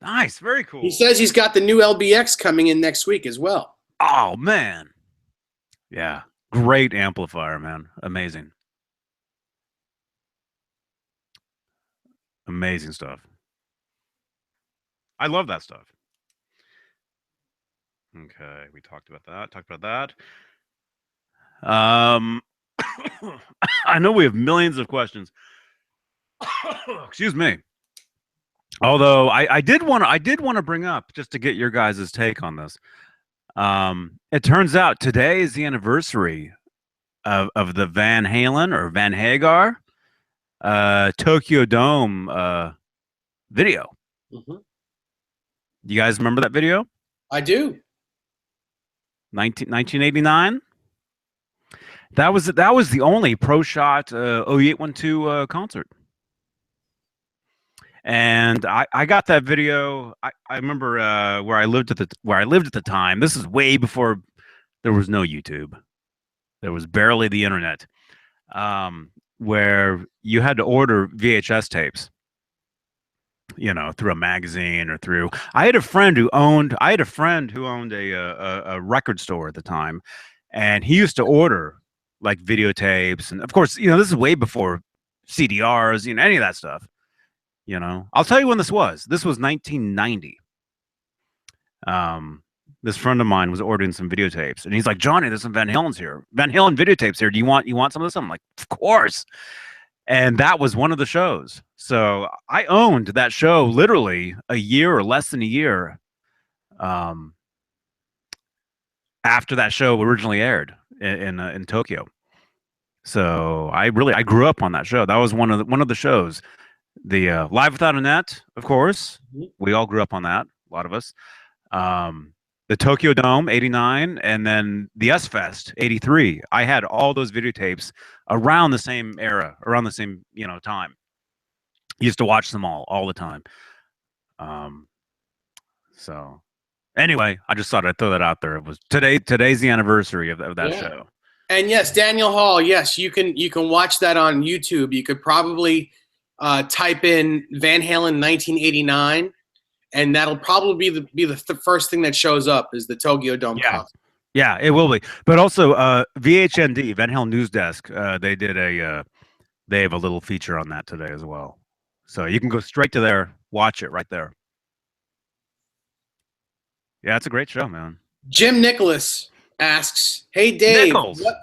Nice. Very cool. He says he's got the new LBX coming in next week as well. Oh man. Yeah. Great amplifier, man. Amazing. Amazing stuff. I love that stuff. Okay, we talked about that. I know we have millions of questions. Excuse me. Although I did want to bring up, just to get your guys' take on this. It turns out today is the anniversary of the Van Halen or Van Hagar Tokyo Dome video. Mm-hmm. You guys remember that video? I do. 1989. That was the only Pro Shot 0812 concert. And I got that video. I remember where I lived at the time. This is way before there was no YouTube. There was barely the internet. Where you had to order VHS tapes, through a magazine or through. I had a friend who owned a record store at the time, and he used to order like videotapes, and of course, this is way before CDRs, any of that stuff. I'll tell you when this was. This was 1990. This friend of mine was ordering some videotapes, and he's like, "Johnny, there's some Van Halen's here. Van Halen videotapes here. Do you want some of this?" I'm like, "Of course." And that was one of the shows. So I owned that show literally a year or less than a year after that show originally aired in Tokyo. So I grew up on that show. That was one of the shows. The Live Without a Net, of course. We all grew up on that. A lot of us. The Tokyo Dome, 89, and then the S-Fest, 83. I had all those videotapes around the same era, around the same, time. Used to watch them all the time. So anyway, I just thought I'd throw that out there. It was today's the anniversary of that show. And yes, Daniel Hall, yes, you can watch that on YouTube. You could probably type in Van Halen 1989. And that'll probably be the first thing that shows up is the Tokyo Dome concert. Yeah, it will be. But also VHND, Van Halen News Desk, they have a little feature on that today as well. So you can go straight to there, watch it right there. Yeah, it's a great show, man. Jim Nicholas asks, "Hey Dave,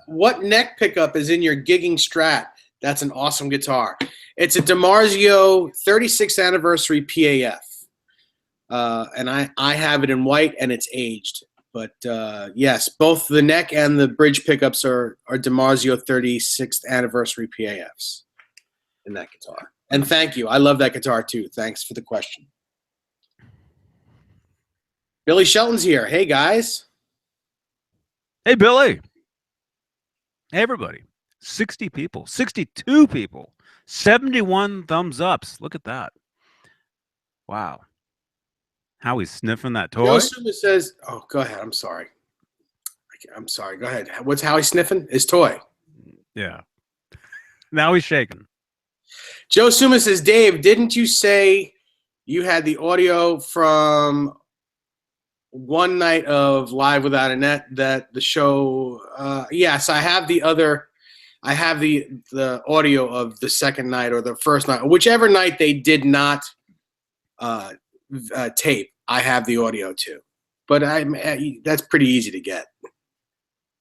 what neck pickup is in your gigging Strat? That's an awesome guitar. It's a DiMarzio 36th anniversary PAF. And I have it in white and it's aged. But yes, both the neck and the bridge pickups are DiMarzio 36th anniversary PAFs in that guitar. And thank you. I love that guitar too. Thanks for the question. Billy Shelton's here. Hey guys. Hey Billy. Hey everybody. 60 people, 62 people, 71 thumbs ups. Look at that. Wow. How he's sniffing that toy. Joe Suma says, "Oh, go ahead. I'm sorry. I'm sorry. Go ahead. What's how he's sniffing? His toy." Yeah. Now he's shaking. Joe Suma says, "Dave, didn't you say you had the audio from one night of Live Without a Net that the show?" Yes, I have the other. I have the audio of the second night or the first night, whichever night they did not tape. I have the audio too, but that's pretty easy to get.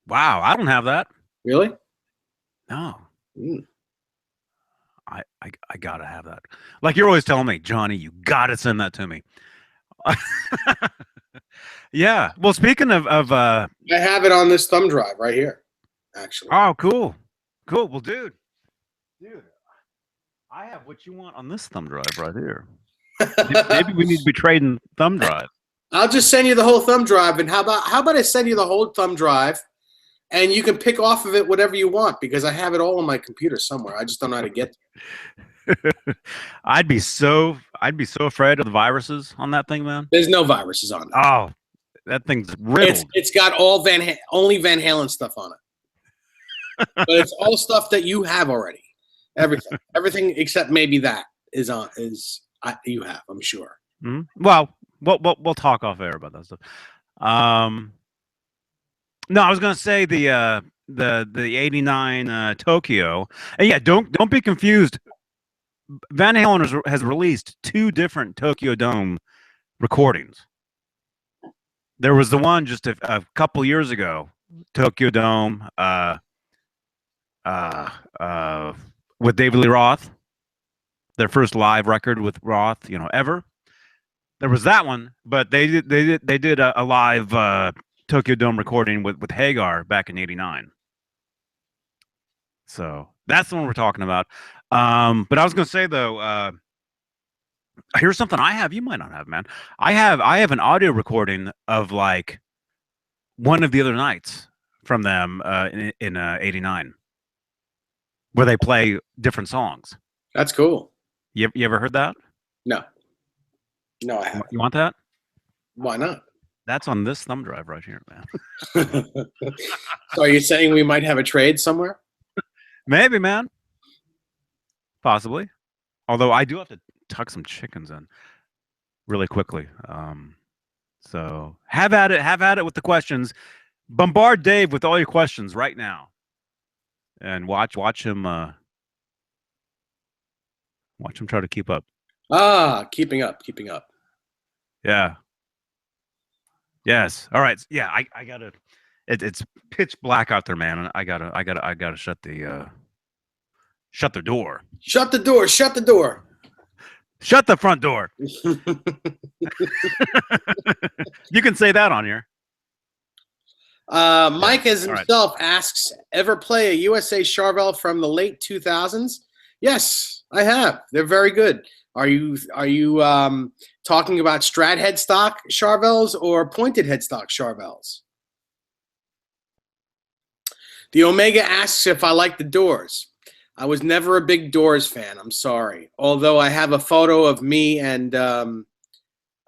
Wow, I don't have that. Really? No. I gotta have that. Like you're always telling me, Johnny, you gotta send that to me. Yeah. Well, speaking of I have it on this thumb drive right here, actually. oh, cool. Cool. Well, dude, I have what you want on this thumb drive right here. Maybe we need to be trading thumb drive. I'll just send you the whole thumb drive, and how about I send you the whole thumb drive, and you can pick off of it whatever you want because I have it all on my computer somewhere. I just don't know how to get there. I'd be so afraid of the viruses on that thing, man. There's no viruses on it. Oh, that thing's riddled. It's got all only Van Halen stuff on it, but it's all stuff that you have already. Everything except maybe that you have. I'm sure. Mm-hmm. Well, we'll talk off air about that stuff. No, I was gonna say the '89 Tokyo, and yeah, don't be confused. Van Halen has released 2 different Tokyo Dome recordings. There was the one just a couple years ago, Tokyo Dome, with David Lee Roth, their first live record with Roth, ever. There was that one, but they did a live Tokyo Dome recording with Hagar back in '89. So that's the one we're talking about. But I was gonna say though, here's something I have you might not have, man. I have an audio recording of like one of the other nights from them in '89, where they play different songs. That's cool. You ever heard that? No, I haven't. You want that? Why not? That's on this thumb drive right here, man. So are you saying we might have a trade somewhere? Maybe, man. Possibly. Although I do have to tuck some chickens in really quickly. So have at it with the questions. Bombard Dave with all your questions right now. And watch him try to keep up. Keeping up. Yeah. Yes. All right. Yeah, I gotta. It's pitch black out there, man. And I gotta shut the door. Shut the door. Shut the door. Shut the front door. You can say that on here. Mike as himself asks, ever play a USA Charvel from the late 2000s? Yes, I have. They're very good. Are you talking about Strat headstock Charvels or pointed headstock Charvels? The Omega asks if I like the Doors. I was never a big Doors fan. I'm sorry. Although I have a photo of me and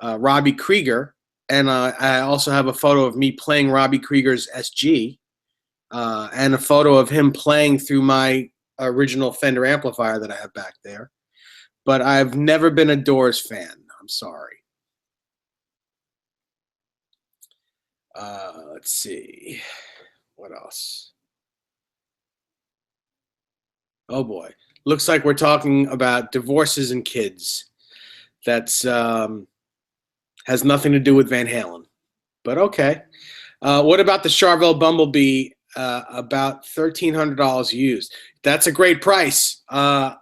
Robbie Krieger, and I also have a photo of me playing Robbie Krieger's SG, and a photo of him playing through my original Fender amplifier that I have back there. But I've never been a Doors fan. I'm sorry. Let's see. What else? Oh boy. Looks like we're talking about divorces and kids. That's has nothing to do with Van Halen. But okay. What about the Charvel Bumblebee? About $1,300 used. That's a great price. I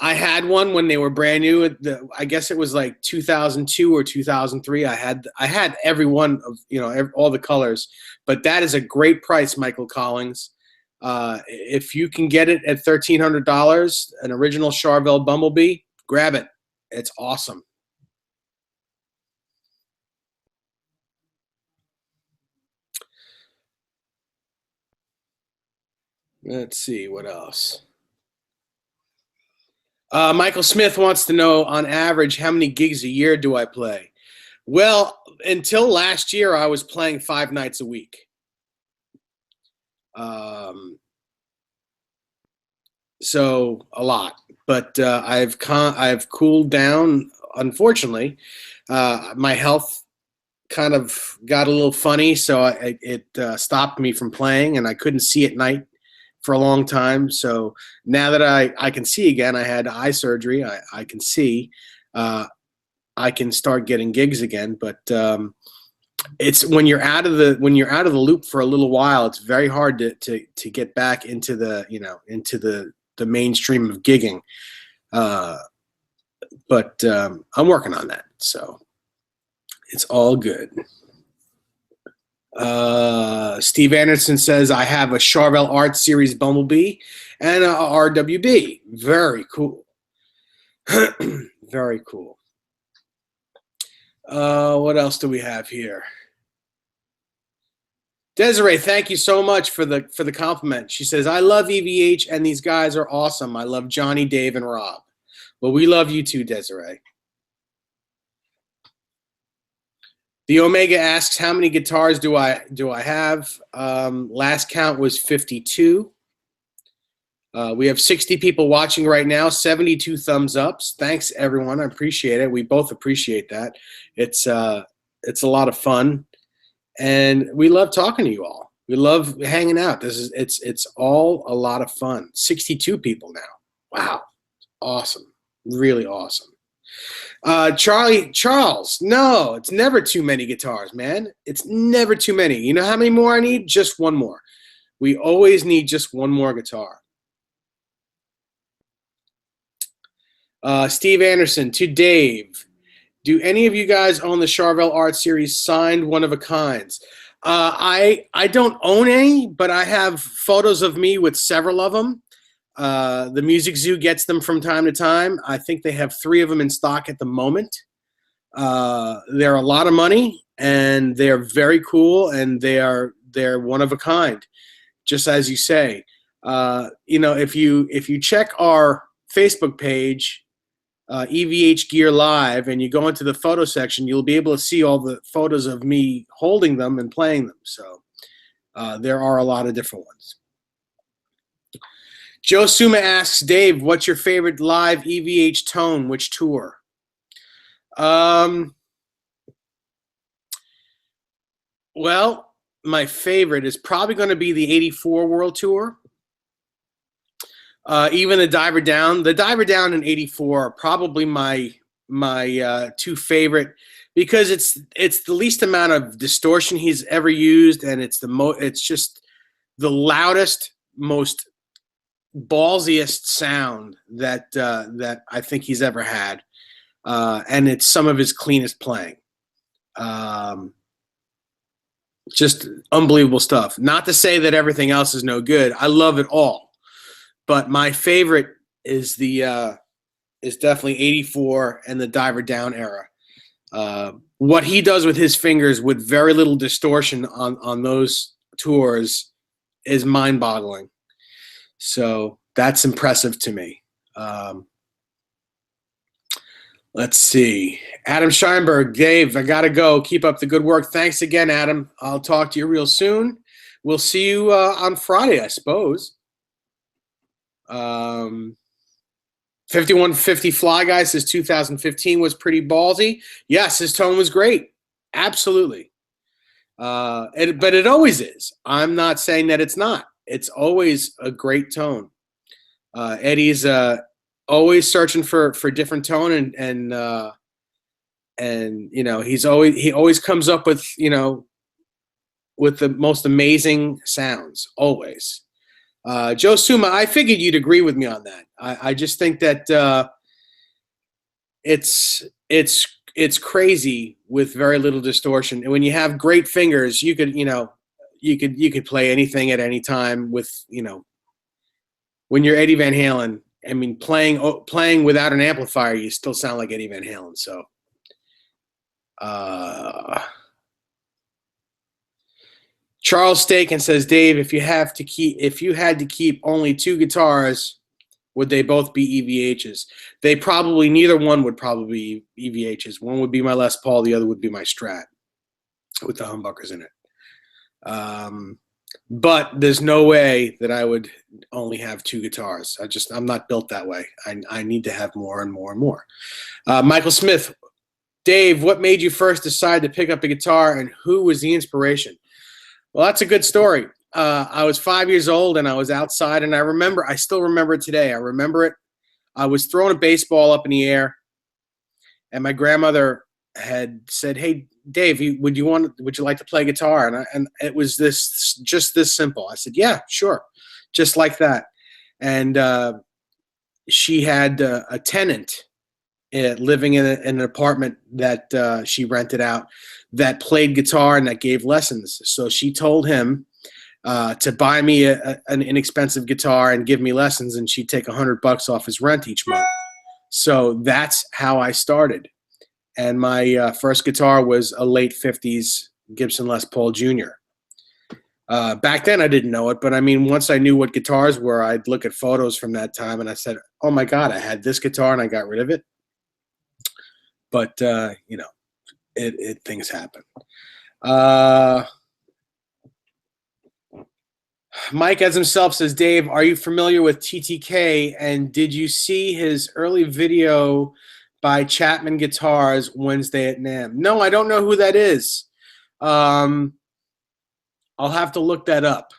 had one when they were brand new. I guess it was like 2002 or 2003. I had every one of all the colors. But that is a great price, Michael Collins. If you can get it at $1,300, an original Charvel Bumblebee, grab it. It's awesome. Let's see what else. Michael Smith wants to know, on average, how many gigs a year do I play? Well, until last year, I was playing 5 nights a week. So a lot, but I've cooled down. Unfortunately, my health kind of got a little funny, so it stopped me from playing, and I couldn't see at night for a long time. So now that I can see again, I had eye surgery. I can see. I can start getting gigs again, but it's when you're out of the loop for a little while, it's very hard to get back into the mainstream of gigging. But I'm working on that. So it's all good. Steve Anderson says, I have a Charvel Art Series Bumblebee and a RWB. Very cool. Very cool. What else do we have here? Desiree, thank you so much for the compliment. She says, I love EVH and these guys are awesome. I love Johnny, Dave, and Rob. Well, we love you too, Desiree. The Omega asks, how many guitars do I have? Last count was 52. We have 60 people watching right now, 72 thumbs ups. Thanks, everyone. I appreciate it. We both appreciate that. It's a lot of fun, and we love talking to you all. We love hanging out. It's all a lot of fun. 62 people now. Wow, awesome, really awesome. Charles, no, it's never too many guitars, man. It's never too many. You know how many more I need? Just one more. We always need just one more guitar. Steve Anderson, to Dave, do any of you guys own the Charvel Art Series signed one of a kinds? I don't own any, but I have photos of me with several of them. The Music Zoo gets them from time to time. I think they have 3 of them in stock at the moment. They're a lot of money, and they're very cool, and they're one of a kind, just as you say. If you check our Facebook page, EVH Gear Live, and you go into the photo section, you'll be able to see all the photos of me holding them and playing them. So there are a lot of different ones. Joe Suma asks, Dave, what's your favorite live EVH tone? Which tour? Well, my favorite is probably going to be the '84 World Tour. Even the Diver Down. The Diver Down and '84 are probably my 2 favorite, because it's the least amount of distortion he's ever used, and it's just the loudest, most ballsiest sound that I think he's ever had, and it's some of his cleanest playing. Just unbelievable stuff. Not to say that everything else is no good. I love it all, but my favorite is definitely '84 and the Diver Down era. What he does with his fingers with very little distortion on those tours is mind-boggling. So that's impressive to me. Let's see. Adam Steinberger, Dave, I got to go. Keep up the good work. Thanks again, Adam. I'll talk to you real soon. We'll see you on Friday, I suppose. 5150 Fly Guy says 2015 was pretty ballsy. Yes, his tone was great. Absolutely. But it always is. I'm not saying that it's not. It's always a great tone. Eddie's always searching for different tone, and he always comes up with with the most amazing sounds, always. Joe Suma, I figured you'd agree with me on that. I just think that it's crazy with very little distortion, and when you have great fingers, you could play anything at any time with when you're Eddie Van Halen. I mean, playing without an amplifier, you still sound like Eddie Van Halen. So, Charles Staken says, Dave, if you had to keep only 2 guitars, would they both be EVHs? Neither one would probably be EVHs. One would be my Les Paul, the other would be my Strat with the humbuckers in it. But there's no way that I would only have 2 guitars. I'm not built that way. I need to have more and more and more. Michael Smith, Dave, what made you first decide to pick up a guitar, and who was the inspiration? Well, that's a good story. I was 5 years old, and I was outside, and I still remember it today. I remember it. I was throwing a baseball up in the air, and my grandmother had said, "Hey, Dave, would you like to play guitar?" And it was just this simple. I said, "Yeah, sure," just like that. And she had a tenant living in an apartment that she rented out that played guitar and that gave lessons. So she told him to buy me an inexpensive guitar and give me lessons, and she'd take $100 off his rent each month. So that's how I started. And my first guitar was a late 50s Gibson Les Paul Jr. Back then I didn't know it, but I mean, once I knew what guitars were, I'd look at photos from that time and I said, oh my God, I had this guitar and I got rid of it. But, you know, things happen. Mike as himself says, Dave, are you familiar with TTK? And did you see his early video by Chapman Guitars Wednesday at NAMM? No, I don't know who that is. I'll have to look that up.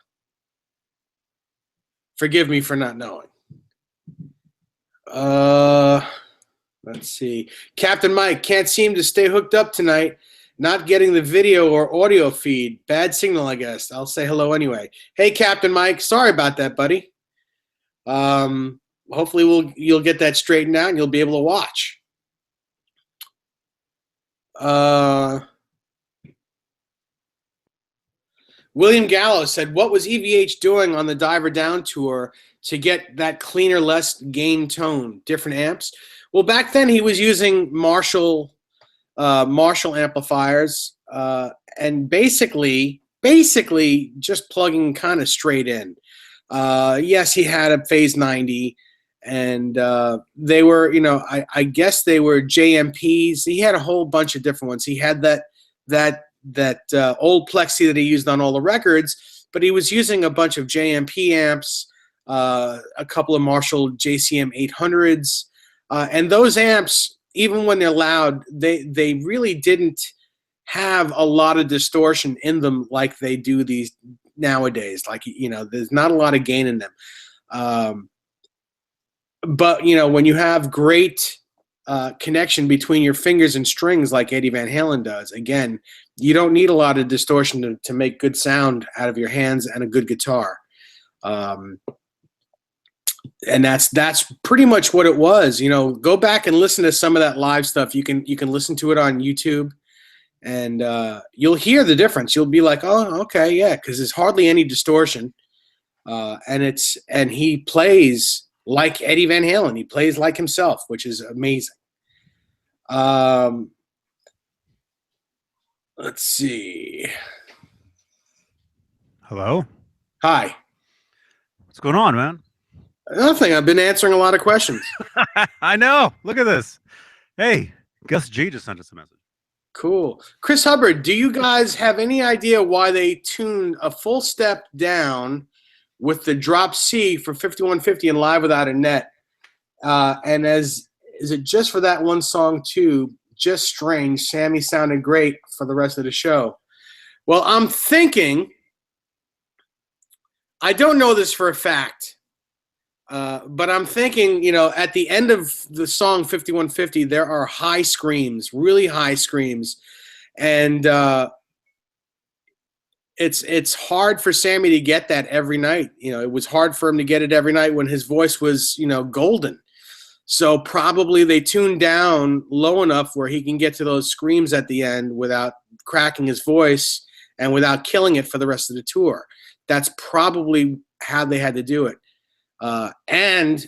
Forgive me for not knowing. Let's see. Captain Mike, can't seem to stay hooked up tonight. Not getting the video or audio feed. Bad signal, I guess. I'll say hello anyway. Hey, Captain Mike. Sorry about that, buddy. Hopefully you'll get that straightened out and you'll be able to watch. William Gallo said, what was EVH doing on the Diver Down tour to get that cleaner, less gain tone? Different amps? Well, back then he was using Marshall amplifiers and basically just plugging kind of straight in. Yes, he had a Phase 90, and they were, you know, I guess they were JMPs. He had a whole bunch of different ones. He had that old Plexi that he used on all the records, but he was using a bunch of JMP amps, a couple of Marshall JCM 800s, and those amps, even when they're loud, they really didn't have a lot of distortion in them like they do these nowadays. Like, you know, there's not a lot of gain in them. But, you know, when you have great connection between your fingers and strings like Eddie Van Halen does, again, you don't need a lot of distortion to make good sound out of your hands and a good guitar. And that's pretty much what it was. You know, go back and listen to some of that live stuff. You can listen to it on YouTube, and you'll hear the difference. You'll be like, oh, okay, yeah, because there's hardly any distortion, and he plays like Eddie Van Halen. He plays like himself, which is amazing. Let's see. Hello. Hi. What's going on, man? Nothing. I've been answering a lot of questions. I know. Look at this. Hey, Gus G just sent us a message. Cool. Chris Hubbard, do you guys have any idea why they tuned a full step down with the drop C for 5150 and Live Without a Net? And is it just for that one song too? Just strange. Sammy sounded great for the rest of the show. Well, I'm thinking, I don't know this for a fact, but I'm thinking, you know, at the end of the song 5150, there are high screams, really high screams. And it's hard for Sammy to get that every night. You know, it was hard for him to get it every night when his voice was, you know, golden. So probably they tuned down low enough where he can get to those screams at the end without cracking his voice and without killing it for the rest of the tour. That's probably how they had to do it. And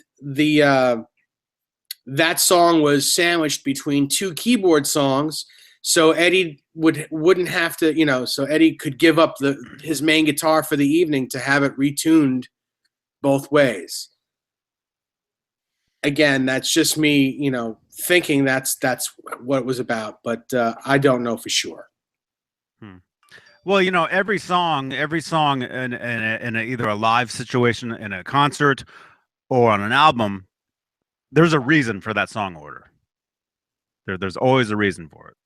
that song was sandwiched between two keyboard songs, so Eddie wouldn't have to, you know, so Eddie could give up his main guitar for the evening to have it retuned both ways. Again, that's just me, you know, thinking that's what it was about, but I don't know for sure. Well, you know, every song in either a live situation, in a concert, or on an album, there's a reason for that song order. There's always a reason for it.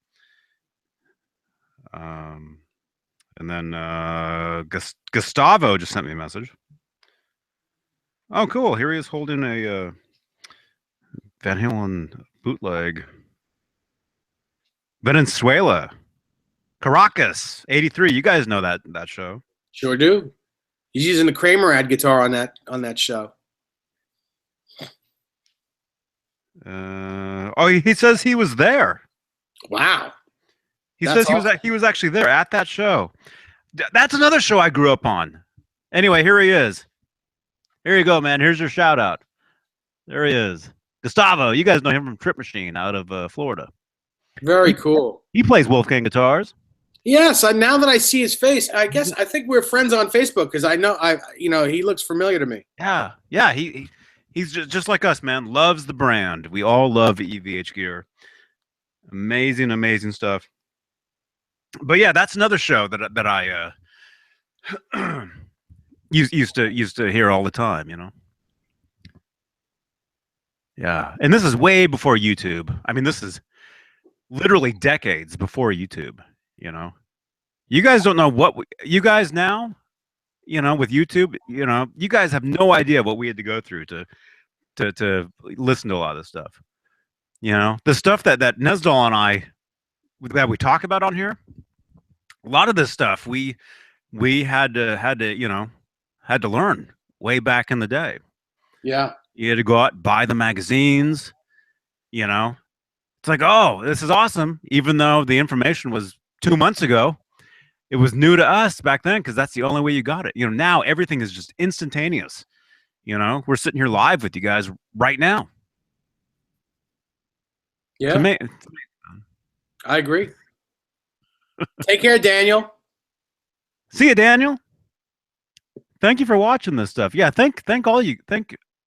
And then Gustavo just sent me a message. Oh, cool! Here he is holding a Van Halen bootleg. Venezuela. Caracas, 83. You guys know that show. Sure do. He's using the Kramer ad guitar on that show. He says he was there. Wow. He That's says awesome. he was actually there at that show. That's another show I grew up on. Anyway, here he is. Here you go, man. Here's your shout out. There he is. Gustavo, you guys know him from Trip Machine out of Florida. Very cool. He plays Wolfgang guitars. Yes, now that I see his face, I think we're friends on Facebook because I know he looks familiar to me. Yeah, yeah. He's just like us, man. Loves the brand. We all love EVH gear. Amazing, amazing stuff. But yeah, that's another show that I used to hear all the time. You know. Yeah, and this is way before YouTube. I mean, this is literally decades before YouTube. You know, you guys don't know what you guys now. You know, with YouTube, you know, you guys have no idea what we had to go through to listen to a lot of this stuff. You know, the stuff that Nesdal and I that we talk about on here. A lot of this stuff we had to learn way back in the day. Yeah. You had to go out and buy the magazines. You know, it's like, oh, this is awesome. Even though the information was 2 months ago, it was new to us back then because that's the only way you got it. You know, now everything is just instantaneous. You know, we're sitting here live with you guys right now. Yeah. I agree. Take care, Daniel. See you, Daniel. Thank you for watching this stuff. Yeah, thank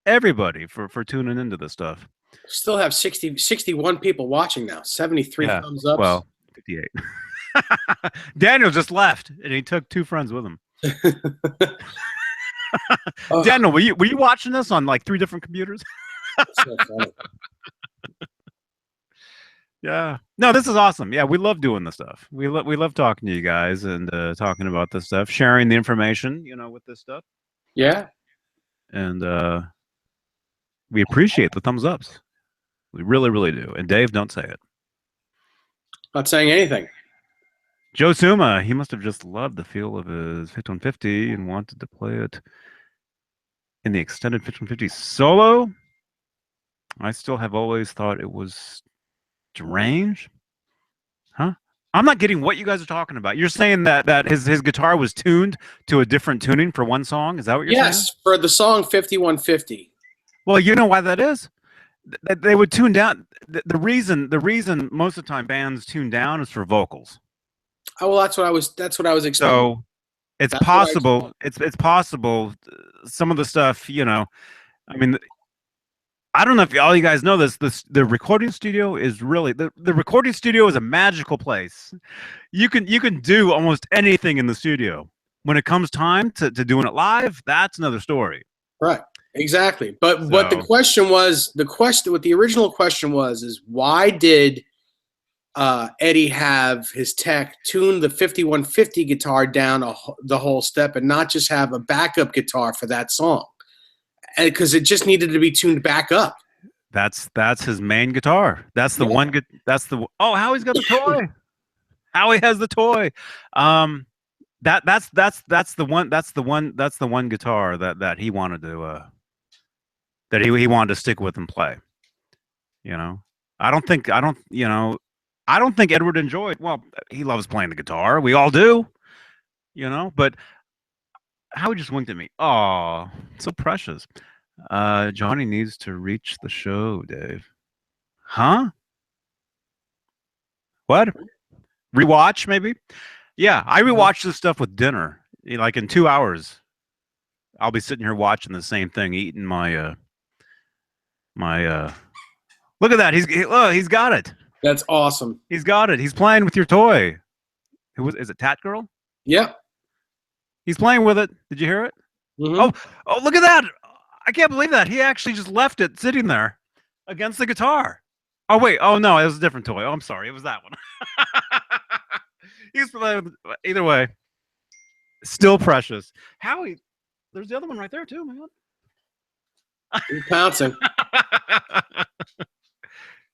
everybody for tuning into this stuff. Still have 61 people watching now. 73 thumbs up. Well, 58. Daniel just left, and he took 2 friends with him. Daniel, were you watching this on like 3 different computers? So funny. Yeah. No, this is awesome. Yeah, we love doing this stuff. We love talking to you guys and talking about this stuff, sharing the information, you know, with this stuff. Yeah. And we appreciate the thumbs ups. We really, really do. And Dave, don't say it. Not saying anything. Joe Suma, he must have just loved the feel of his 5150 and wanted to play it in the extended 5150 solo. I still have always thought it was strange. Huh? I'm not getting what you guys are talking about. You're saying that his guitar was tuned to a different tuning for one song? Is that what you're saying? Yes, for the song 5150. Well, you know why that is? They would tune down. The reason most of the time bands tune down is for vocals. Oh, well, that's what I was expecting. So it's possible. It's possible. Some of the stuff, you know. I mean, I don't know if all you guys know this. The recording studio is really the recording studio is a magical place. You can do almost anything in the studio. When it comes time to doing it live, that's another story. Right. Exactly. But what the question was, what the original question was, is why did Eddie have his tech tune the 5150 guitar down the whole step and not just have a backup guitar for that song? Because it just needed to be tuned back up. That's his main guitar. That's the one. That's the. Oh, Howie's got the toy. Howie has the toy. That's the one. That's the one guitar that he wanted to that he wanted to stick with and play. You know, I don't think Edward enjoyed. Well, he loves playing the guitar. We all do. You know, but Howie just winked at me. Oh, so precious. Johnny needs to reach the show, Dave. Huh? What? Rewatch, maybe? Yeah, I rewatch this stuff with dinner. Like in 2 hours, I'll be sitting here watching the same thing, eating my Look at that. He's got it. That's awesome. He's got it. He's playing with your toy. Is it Tat Girl? Yep. He's playing with it. Did you hear it? Mm-hmm. Oh, look at that. I can't believe that. He actually just left it sitting there against the guitar. Oh, wait. Oh, no. It was a different toy. Oh, I'm sorry. It was that one. He's either way. Still precious. Howie, there's the other one right there, too, man. He's pouncing.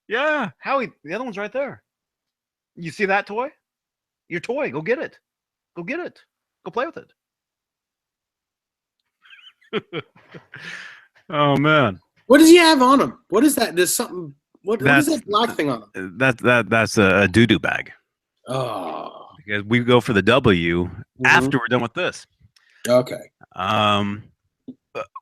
Yeah. Howie, the other one's right there. You see that toy? Your toy. Go get it. Go get it. Go play with it. Oh, man. What does he have on him? What is that? There's something. What is that black thing on him? That's a doo-doo bag. Oh. Because we go for the W after we're done with this. Okay.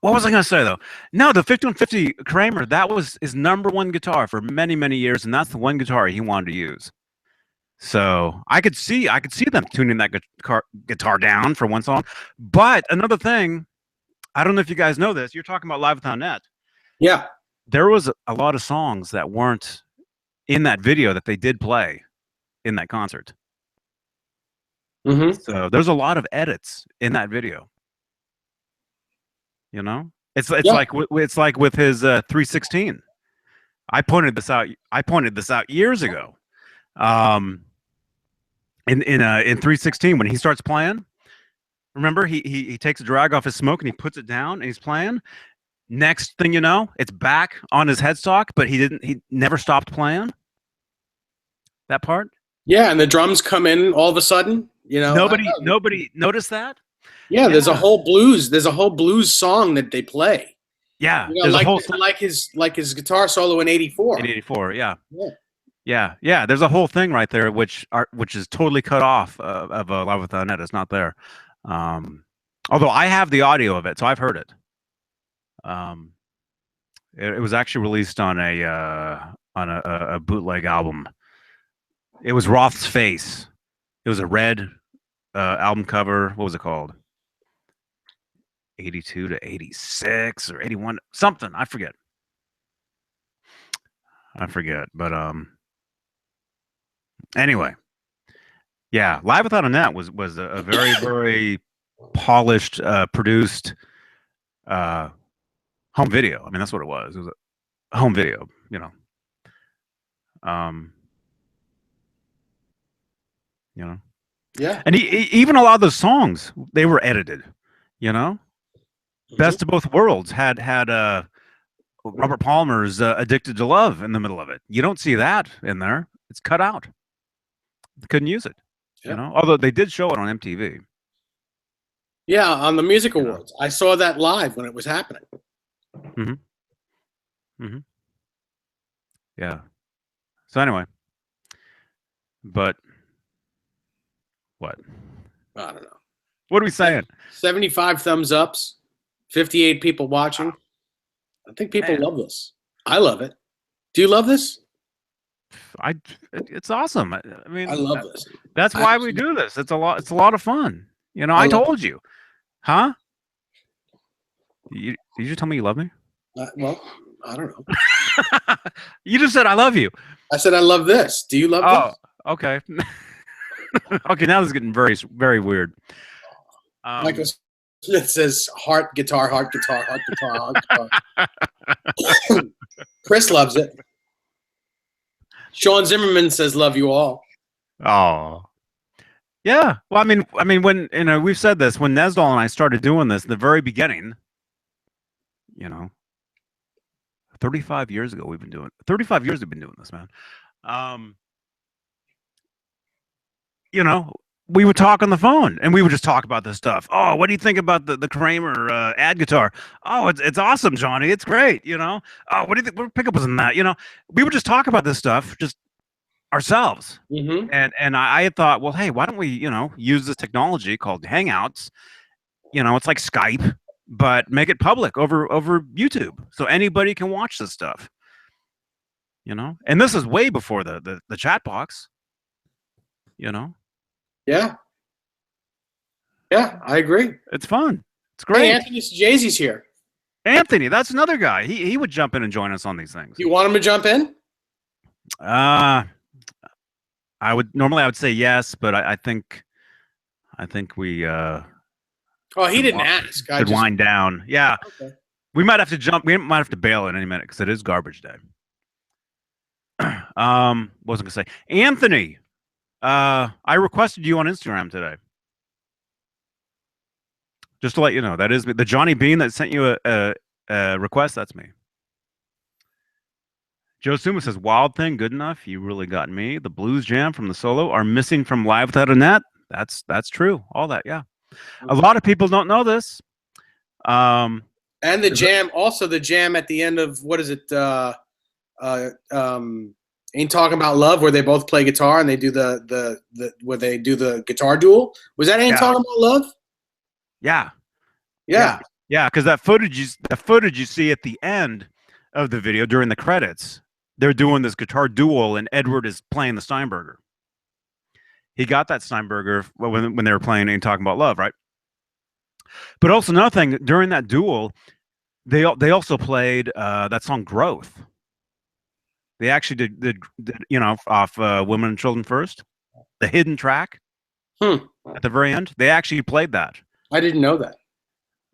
What was I going to say though? No, the 5150 Kramer, that was his #1 guitar for many, many years, and that's the one guitar he wanted to use. So I could see them tuning that guitar down for one song. But another thing, I don't know if you guys know this. You're talking about Live Without Net. Yeah. There was a lot of songs that weren't in that video that they did play in that concert. So there's a lot of edits in that video. You know, it's like with his 316. I pointed this out years ago. In 316 when he starts playing, remember he takes a drag off his smoke and he puts it down and he's playing. Next thing you know, it's back on his headstock, but he never stopped playing that part. Yeah, and the drums come in all of a sudden. You know, nobody noticed that. Yeah, there's a whole blues song that they play. Yeah, you know, like his guitar solo in '84. In '84, yeah. Yeah. There's a whole thing right there, which is totally cut off of Live Without Net. It's not there. Although I have the audio of it, so I've heard it. It was actually released on a bootleg album. It was Roth's Face. It was a red album cover. What was it called? 82 to 86 or 81, something. I forget. But anyway, yeah, Live Without a Net was a very very polished, produced home video. I mean, that's what it was. It was a home video, you know. Yeah. And even a lot of those songs, they were edited, you know. Best of Both Worlds had Robert Palmer's Addicted to Love in the middle of it. You don't see that in there. It's cut out. They couldn't use it, you know, although they did show it on MTV. Yeah, on the Music Awards. I saw that live when it was happening. Yeah. So anyway, but what? I don't know. What are we saying? 75 thumbs ups, 58 people watching. I think people love this. I love it. Do you love this? It's awesome. I mean, I love this. That's why we do this. It's a lot of fun. You know, I told you. Huh? Did you tell me you love me? Well, I don't know. You just said I love you. I said I love this. Do you love this? Oh, okay. Okay, now this is getting very, very weird. Michael Smith says heart guitar, heart guitar, heart guitar, heart guitar. Chris loves it. Sean Zimmerman says love you all. Oh. Yeah. Well, I mean, when we've said this, when Nesdal and I started doing this in the very beginning, 35 years ago we've been doing 35 years we've been doing this, man. We would talk on the phone and we would just talk about this stuff. Oh, what do you think about the Kramer ad guitar? Oh, it's awesome, Johnny. It's great. Oh, what do you think? What pickup was in that? We would just talk about this stuff just ourselves. And I had thought, well, hey, why don't we, use this technology called Hangouts? It's like Skype, but make it public over YouTube so anybody can watch this stuff. And this is way before the chat box. Yeah, I agree. It's fun. It's great. Hey, Anthony Jay's here. Anthony, that's another guy. He would jump in and join us on these things. You want him to jump in? I would say yes, but I think we Oh, he didn't ask. Could wind down. Yeah. Okay. We might have to jump. We might have to bail in any minute because it is garbage day. What was I gonna say? Anthony, I requested you on Instagram today. Just to let you know, that is the Johnny Bean that sent you a request. That's me. Joe Suma says, "Wild Thing, good enough. You really got me. The blues jam from the solo are missing from Live Without a Net." That's true. All that, yeah. A lot of people don't know this. And the jam, also the jam at the end of what is it? Ain't Talking About Love, where they both play guitar and they do the where they do the guitar duel. Was that Ain't Talking About Love? Yeah. Yeah. Yeah, because that footage you see at the end of the video during the credits, they're doing this guitar duel, and Edward is playing the Steinberger. He got that Steinberger when they were playing Ain't Talking About Love, right? But also another thing, during that duel, they also played that song Growth. They actually did off Women and Children First, the hidden track at the very end. They actually played that. I didn't know that.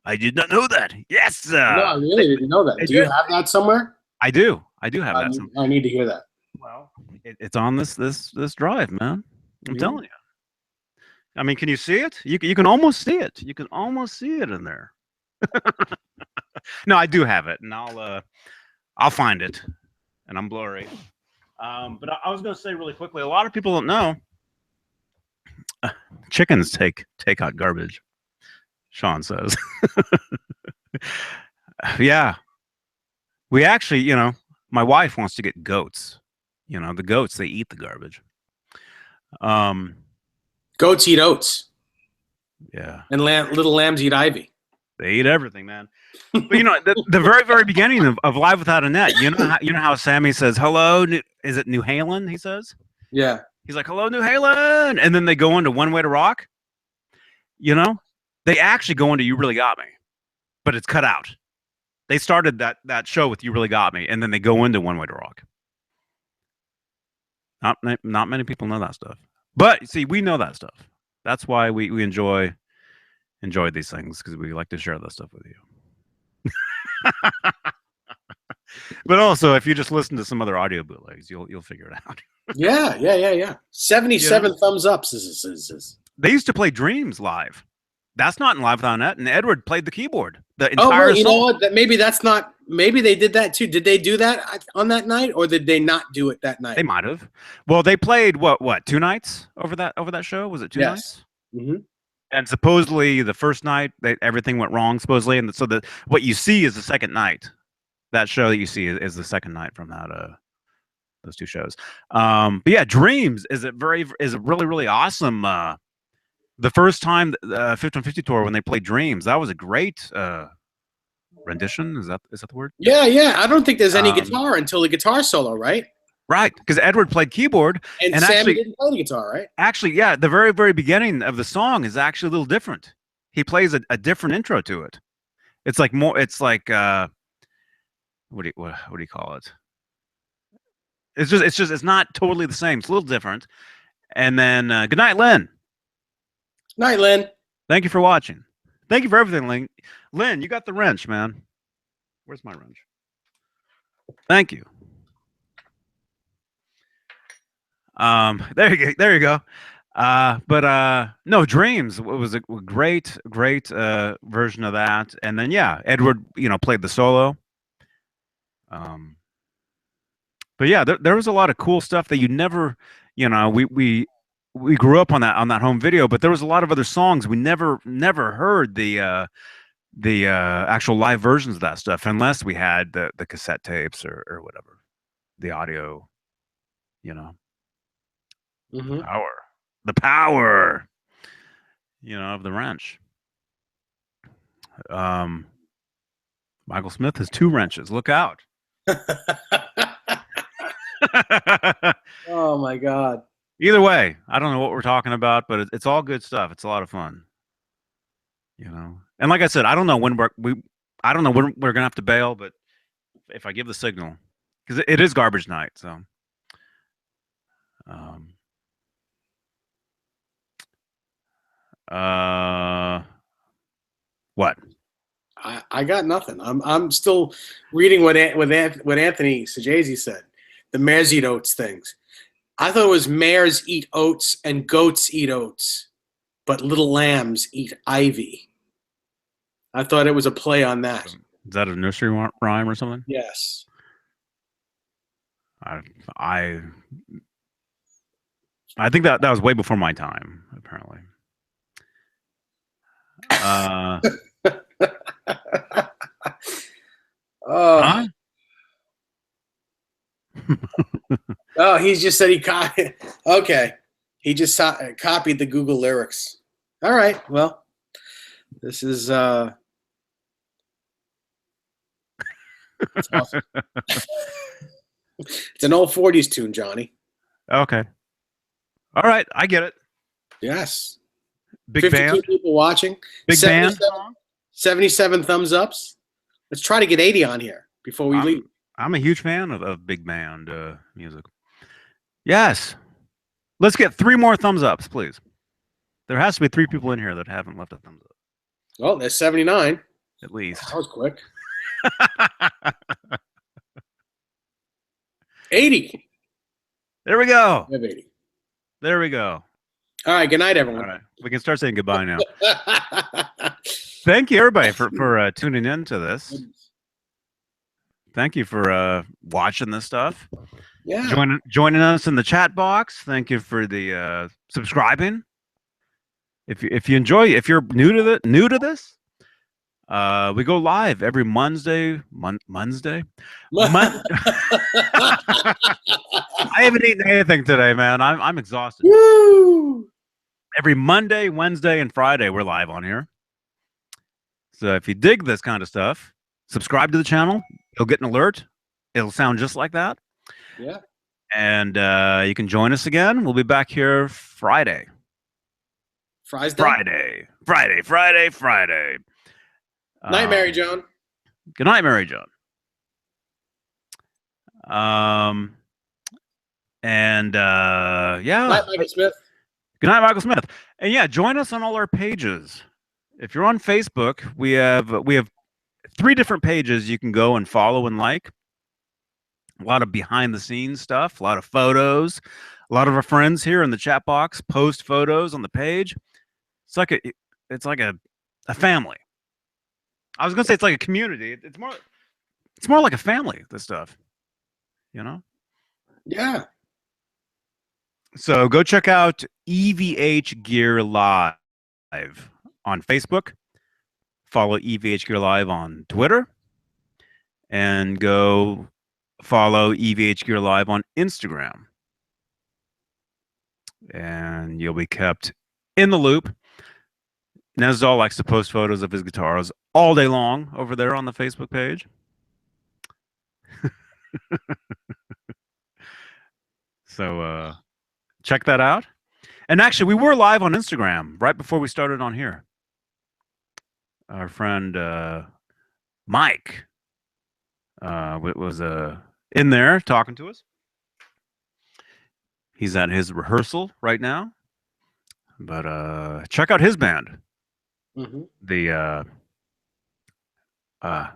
I did not know that. Yes. No, I really didn't know that. Do you have that somewhere? I do. I do have that. I need to hear that. Well, it's on this drive, man. I'm telling you. I mean, can you see it? You can almost see it. You can almost see it in there. No, I do have it, and I'll find it, and I'm blurry. But I was going to say really quickly, a lot of people don't know chickens take out garbage. Sean says. Yeah. We actually, my wife wants to get goats. The goats, they eat the garbage. Goats eat oats. Yeah. And little lambs eat ivy. They eat everything, man. But the very, very beginning of Live Without a Net, you know how Sammy says, hello, is it New Halen, he says? Yeah. He's like, hello, New Halen. And then they go into One Way to Rock. They actually go into You Really Got Me, but it's cut out. They started that show with You Really Got Me, and then they go into One Way to Rock. Not many people know that stuff. But see, we know that stuff. That's why we enjoy these things, because we like to share that stuff with you. But also, if you just listen to some other audio bootlegs, you'll figure it out. Yeah. 77 thumbs up. They used to play Dreams live. That's not in Live Without a Net, and Edward played the keyboard. The entire you know what? Maybe that's not. Maybe they did that too. Did they do that on that night, or did they not do it that night? They might have. Well, they played what 2 nights over that show? Was it 2 nights? Mm-hmm. And supposedly the first night everything went wrong, supposedly, and so what you see is the second night. That show that you see is the second night from those 2 shows. But yeah, Dreams is a really, really awesome. The first time 5150 tour when they played Dreams, that was a great rendition. Is that the word? Yeah. I don't think there's any guitar until the guitar solo, right? Right, because Edward played keyboard, and Sam actually didn't play the guitar, right? Actually, yeah, the very, very beginning of the song is actually a little different. He plays a different intro to it. It's like more. It's like what do you call it? It's not totally the same. It's a little different. And then good night, Lynn. Night, Lynn. Thank you for watching. Thank you for everything, Lynn. Lynn, you got the wrench, man. Where's my wrench? Thank you. There you go. But no, Dreams was a great version of that. And then yeah, Edward, played the solo. But yeah, there was a lot of cool stuff that you never, we grew up on that home video, but there was a lot of other songs we never heard the actual live versions of that stuff unless we had the cassette tapes or whatever, the audio, Mm-hmm. the power, of the wrench. Michael Smith has 2 wrenches. Look out. Oh my God. Either way, I don't know what we're talking about, but it's all good stuff. It's a lot of fun. And like I said, I don't know when we're gonna have to bail, but if I give the signal, because it is garbage night, so what? I got nothing. I'm still reading what Anthony Sajazi said. The mares eat oats things. I thought it was mares eat oats and goats eat oats, but little lambs eat ivy. I thought it was a play on that. Is that a nursery rhyme or something? Yes. I think that was way before my time, apparently. Huh? Oh, he just said he copied. Okay, he just copied the Google lyrics. All right, well, this is it's awesome. It's an old '40s tune, Johnny. Okay. All right, I get it. Yes. Big 52 band. people watching. Big 77, band. 77 thumbs ups. Let's try to get 80 on here before we leave. I'm a huge fan of big band music. Yes. Let's get 3 more thumbs ups, please. There has to be 3 people in here that haven't left a thumbs up. Well, there's 79. At least. That was quick. 80. There we go. We have 80. There we go. All right. Good night, everyone. All right. We can start saying goodbye now. Thank you, everybody, for tuning in to this. Thank you for watching this stuff. Yeah. Joining us in the chat box. Thank you for the subscribing. If you enjoy, if you're new to this, we go live every Monday. I haven't eaten anything today, man. I'm exhausted. Woo! Every Monday, Wednesday, and Friday we're live on here. So if you dig this kind of stuff, subscribe to the channel. You'll get an alert. It'll sound just like that. Yeah. And you can join us again. We'll be back here Friday. Friday. Night, Mary John. Good night, Mary John. Yeah. Night, Michael Smith. Good night, Michael Smith. And yeah, join us on all our pages. If you're on Facebook, we have 3 different pages you can go and follow and like. A lot of behind the scenes stuff, a lot of photos. A lot of our friends here in the chat box post photos on the page. It's like a family. I was gonna say it's like a community. It's more like a family, this stuff. You know? Yeah. So go check out EVH Gear Live on Facebook. Follow EVH Gear Live on Twitter. And go follow EVH Gear Live on Instagram. And you'll be kept in the loop. Nezdal likes to post photos of his guitars all day long over there on the Facebook page. So check that out. And actually, we were live on Instagram right before we started on here. Our friend Mike was in there talking to us. He's at his rehearsal right now. But check out his band. Mm-hmm. The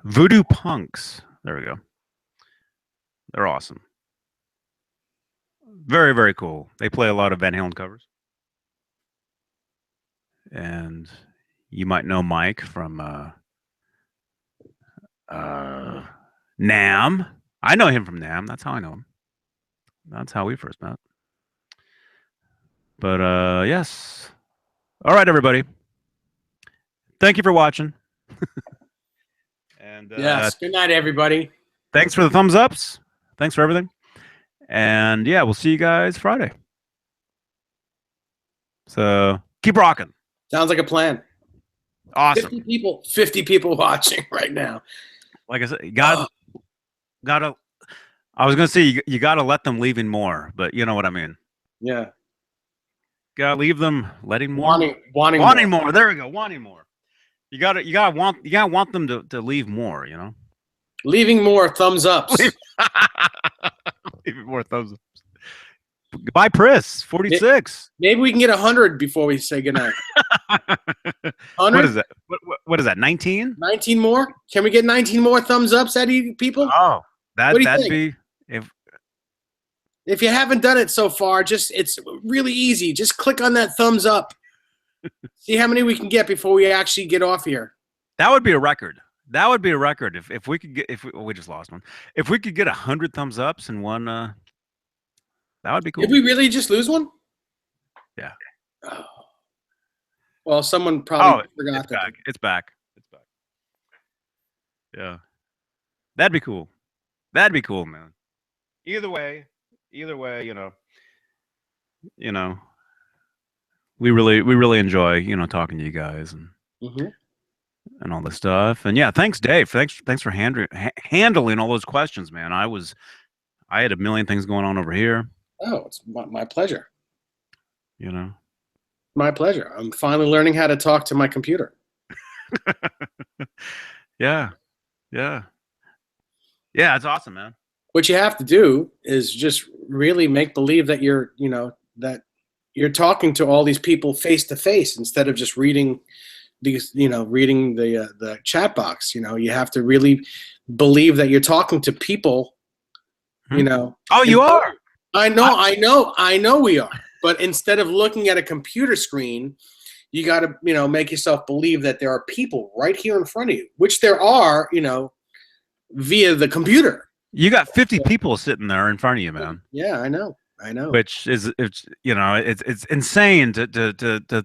Voodoo Punks. There we go. They're awesome. Very, very cool. They play a lot of Van Halen covers. And you might know Mike from NAMM. I know him from NAMM. That's how I know him. That's how we first met. But yes. All right, everybody. Thank you for watching. And yes. Good night, everybody. Thanks for the thumbs ups. Thanks for everything. And yeah, we'll see you guys Friday. So keep rocking. Sounds like a plan. Awesome. 50 people watching right now. Like I said, you gotta. I was gonna say you gotta let them leaving more, but you know what I mean. Yeah. Gotta leave them letting more. Wanting more. There we go. Wanting more. You gotta want them to leave more. You know. Leaving more thumbs ups. Leaving more thumbs ups. Goodbye, Pris. 46. Maybe we can get 100 before we say goodnight. 100? What is that? What is that? 19? 19 more? Can we get 19 more thumbs ups out of you people? Oh, that'd think? be if you haven't done it so far, it's really easy. Just click on that thumbs up. See how many we can get before we actually get off here. That would be a record. That would be a record if we could get we just lost one. If we could get 100 thumbs ups in one, that would be cool. Did we really just lose one? Yeah. Oh. Well, someone probably forgot that. It's back. Yeah. That'd be cool. That'd be cool, man. Either way, you know, we really enjoy, talking to you guys Mm-hmm. and all this stuff. And yeah, thanks, Dave. Thanks for handling all those questions, man. I had a million things going on over here. Oh, it's my pleasure. You know. My pleasure. I'm finally learning how to talk to my computer. Yeah, yeah, yeah. It's awesome, man. What you have to do is just really make believe that that you're talking to all these people face to face instead of just reading reading the chat box. You have to really believe that you're talking to people. Oh, you are. I know we are. But instead of looking at a computer screen, you got to, make yourself believe that there are people right here in front of you, which there are, via the computer. You got 50 people sitting there in front of you, man. Yeah, I know. Which is, it's insane to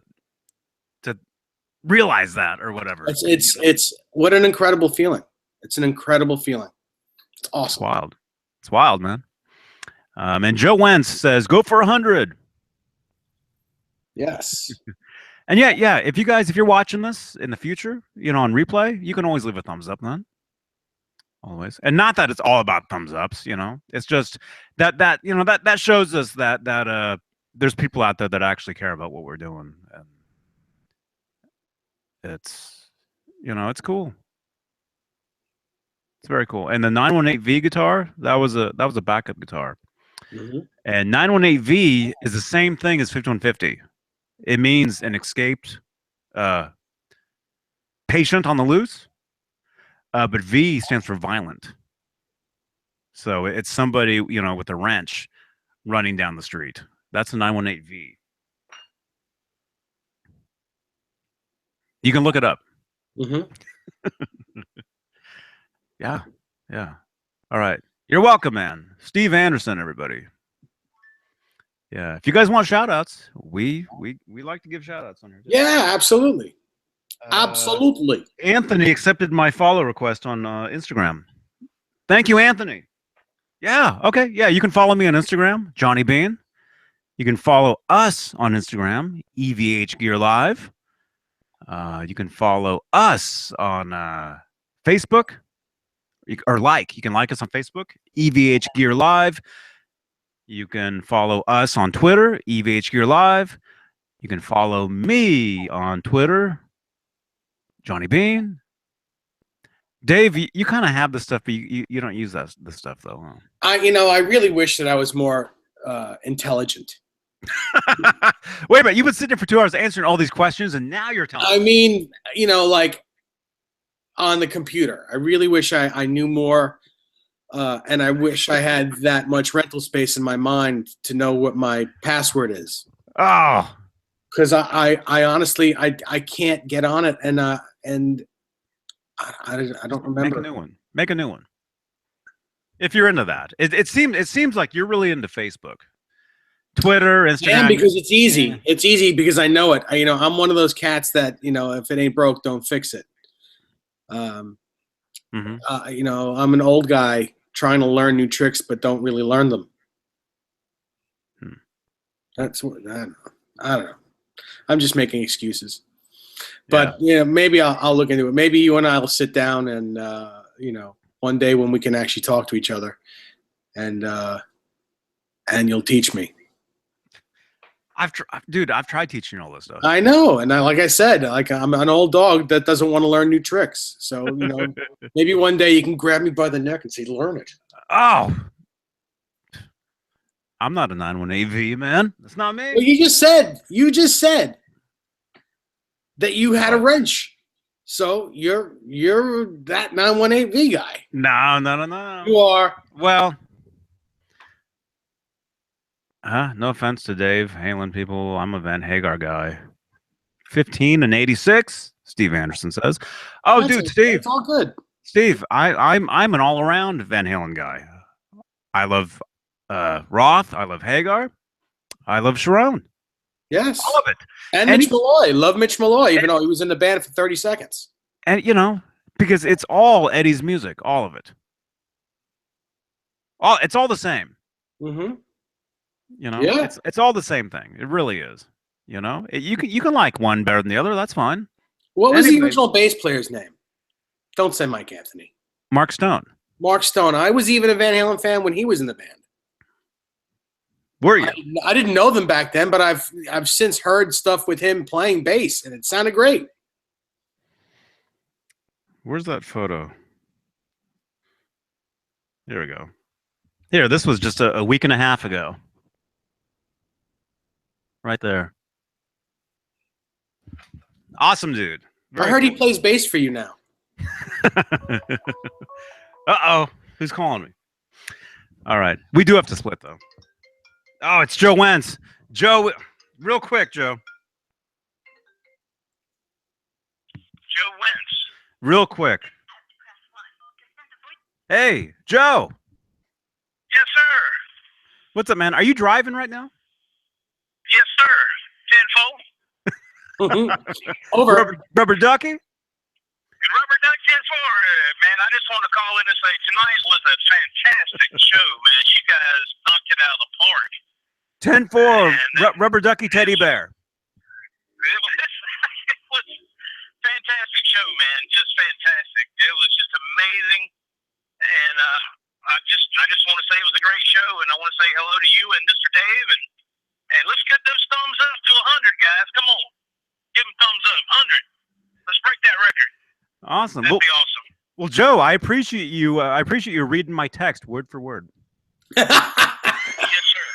realize that or whatever. It's what an incredible feeling. It's an incredible feeling. It's awesome. It's wild, man. And Joe Wentz says, "Go for 100." Yes. And yeah. If you're watching this in the future, on replay, you can always leave a thumbs up, man. Always. And not that it's all about thumbs ups, It's just that shows us that there's people out there that actually care about what we're doing. And it's it's cool. It's very cool. And the 918V guitar, that was a backup guitar. Mm-hmm. And 918V is the same thing as 5150. It means an escaped patient on the loose. But V stands for violent. So it's somebody, with a wrench running down the street. That's a 918V. You can look it up. Mm-hmm. Yeah. All right. You're welcome, man. Steve Anderson, everybody. Yeah. If you guys want shout outs, we like to give shout outs on here. Yeah, absolutely. Absolutely. Anthony accepted my follow request on Instagram. Thank you, Anthony. Yeah. Okay. Yeah. You can follow me on Instagram, Johnny Bean. You can follow us on Instagram, EVH Gear Live. You can follow us on Facebook. You can like us on Facebook, EVH Gear Live. You can follow us on Twitter, EVH Gear Live. You can follow me on Twitter, Johnny Bean. Dave, you kind of have this stuff, but you don't use this stuff though. Huh? I really wish that I was more intelligent. Wait a minute, you've been sitting there for 2 hours answering all these questions, and now you're telling me. I mean, like on the computer. I really wish I knew more, and I wish I had that much rental space in my mind to know what my password is. Oh, because I honestly I can't get on it, and I don't remember. Make a new one. If you're into that, it seems like you're really into Facebook, Twitter, Instagram. Yeah, because it's easy. Yeah. It's easy because I know it. I'm one of those cats that if it ain't broke, don't fix it. I'm an old guy trying to learn new tricks, but don't really learn them. That's what I don't know. I'm just making excuses. But maybe I'll look into it. Maybe you and I will sit down and one day when we can actually talk to each other, and you'll teach me. I've tried teaching you all this stuff. I know, and like I said, I'm an old dog that doesn't want to learn new tricks. So maybe one day you can grab me by the neck and say, "Learn it." Oh, I'm not a 918V, man. That's not me. Well, you just said that you had a wrench. So you're that 918V guy. No. You are. Well, no offense to Dave Halen people. I'm a Van Hagar guy. 15 and 86, Steve Anderson says. Oh, dude, Steve. It's all good. Steve, I'm an all-around Van Halen guy. I love Roth. I love Hagar. I love Sharon. Yes. All of it. And Mitch Malloy. Love Mitch Malloy, even though he was in the band for 30 seconds. And, because it's all Eddie's music, all of it. It's all the same. Mm-hmm. You know, Yeah. it's all the same thing. It really is. You know, you can like one better than the other. That's fine. What was the Anybody- original bass player's name? Don't say Mike Anthony. Mark Stone. Mark Stone. I was even a Van Halen fan when he was in the band. Were you? I didn't know them back then, but I've since heard stuff with him playing bass, and it sounded great. Where's that photo? Here we go. Here, this was just a week and a half ago. Right there. Awesome, dude. I heard he plays bass for you now. Uh-oh. Who's calling me? All right. We do have to split, though. Oh, it's Joe Wentz. Joe, real quick, Joe. Joe Wentz. Real quick. Hey, Joe. Yes, sir. What's up, man? Are you driving right now? Yes, sir. Tenfold. Over. Rubber ducky? Rubber Duck 10-4. Man, I just want to call in and say tonight was a fantastic show, man. You guys knocked it out of the park. 10-4, rubber ducky teddy bear. It was fantastic show, man. Just fantastic. It was just amazing. And I just want to say it was a great show, and I want to say hello to you and Mr. Dave, and let's get those thumbs up to 100, guys. Come on. Give them thumbs up. 100. Let's break that record. Awesome. That'd be awesome. Well, Joe, I appreciate you. I appreciate you reading my text word for word. Yes, sir. Yes, sir.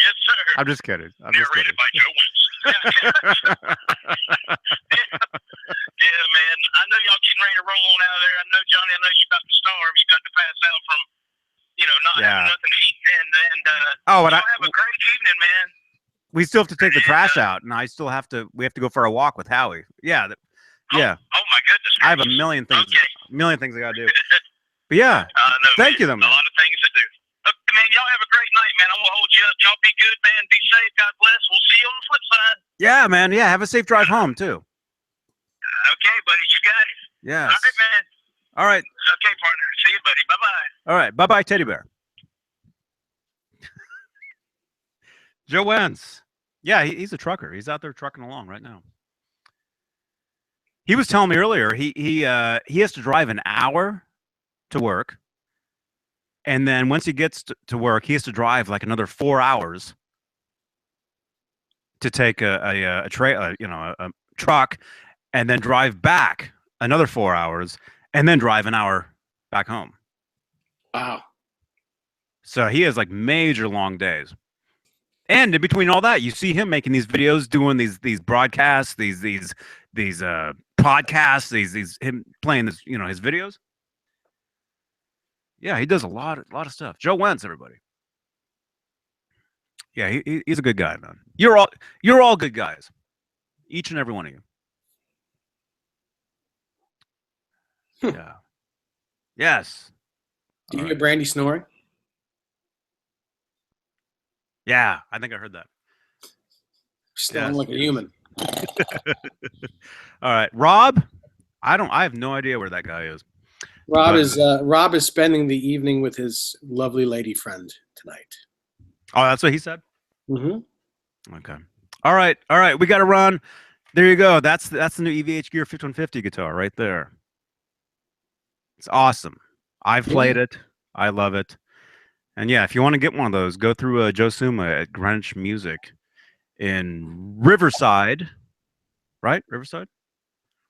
Yes, sir. I'm just kidding. Narrated by Joe Wentz. Yeah, man. I know y'all getting ready to roll on out of there. I know, Johnny, I know you about to starve. You got to pass out from, not having nothing to eat. And have a great evening, man. We still have to take the trash out, and we have to go for a walk with Howie. Yeah. Yeah. Oh my goodness. I have a million things. Okay. A million things I got to do. But yeah. Thank you, though, man. A lot of things to do. Okay, man. Y'all have a great night, man. I'm going to hold you up. Y'all be good, man. Be safe. God bless. We'll see you on the flip side. Yeah, man. Yeah. Have a safe drive home, too. Okay, buddy. You got it. Yes. All right, man. All right. Okay, partner. See you, buddy. Bye-bye. All right. Bye-bye, teddy bear. Joe Wentz. Yeah, he's a trucker. He's out there trucking along right now. He was telling me earlier he has to drive an hour to work, and then once he gets to work, he has to drive like another 4 hours to take a truck, and then drive back another 4 hours, and then drive an hour back home. Wow. So he has like major long days. And in between all that, you see him making these videos, doing these broadcasts, these podcasts, him playing this, his videos. Yeah, he does a lot of stuff. Joe Wentz, everybody. Yeah, he's a good guy, man. You're all good guys, each and every one of you. Yeah. Yes. Do you hear Brandy snoring? Yeah, I think I heard that. Snoring like a human. All right, Rob. I have no idea where that guy is. Rob is spending the evening with his lovely lady friend tonight. Oh, that's what he said? Mm-hmm. Okay. All right. We got to run. There you go. That's the new EVH Gear 5150 guitar right there. It's awesome. I've played it. I love it. And yeah, if you want to get one of those, go through Joe Suma at Greenwich Music in Riverside. Right? Riverside?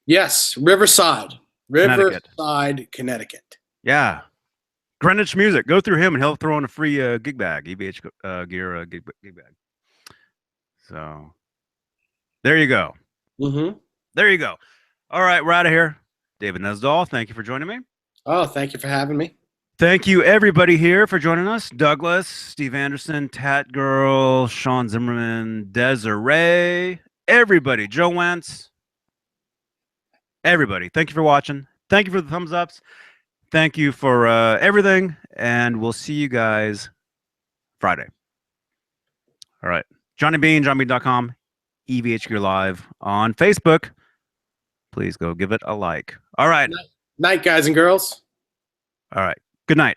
Yes, Riverside, Connecticut. Yeah. Greenwich Music. Go through him, and he'll throw in a free gig bag, EVH Gear gig bag. So there you go. Mm-hmm. There you go. All right, we're out of here. David Nesdall, thank you for joining me. Oh, thank you for having me. Thank you, everybody here, for joining us. Douglas, Steve Anderson, Tat Girl, Sean Zimmerman, Desiree, everybody, Joe Wentz, everybody. Thank you for watching. Thank you for the thumbs ups. Thank you for everything, and we'll see you guys Friday. All right. Johnny Bean, johnnybean.com, EVH Gear Live on Facebook. Please go give it a like. All right. Night, guys and girls. All right. Good night.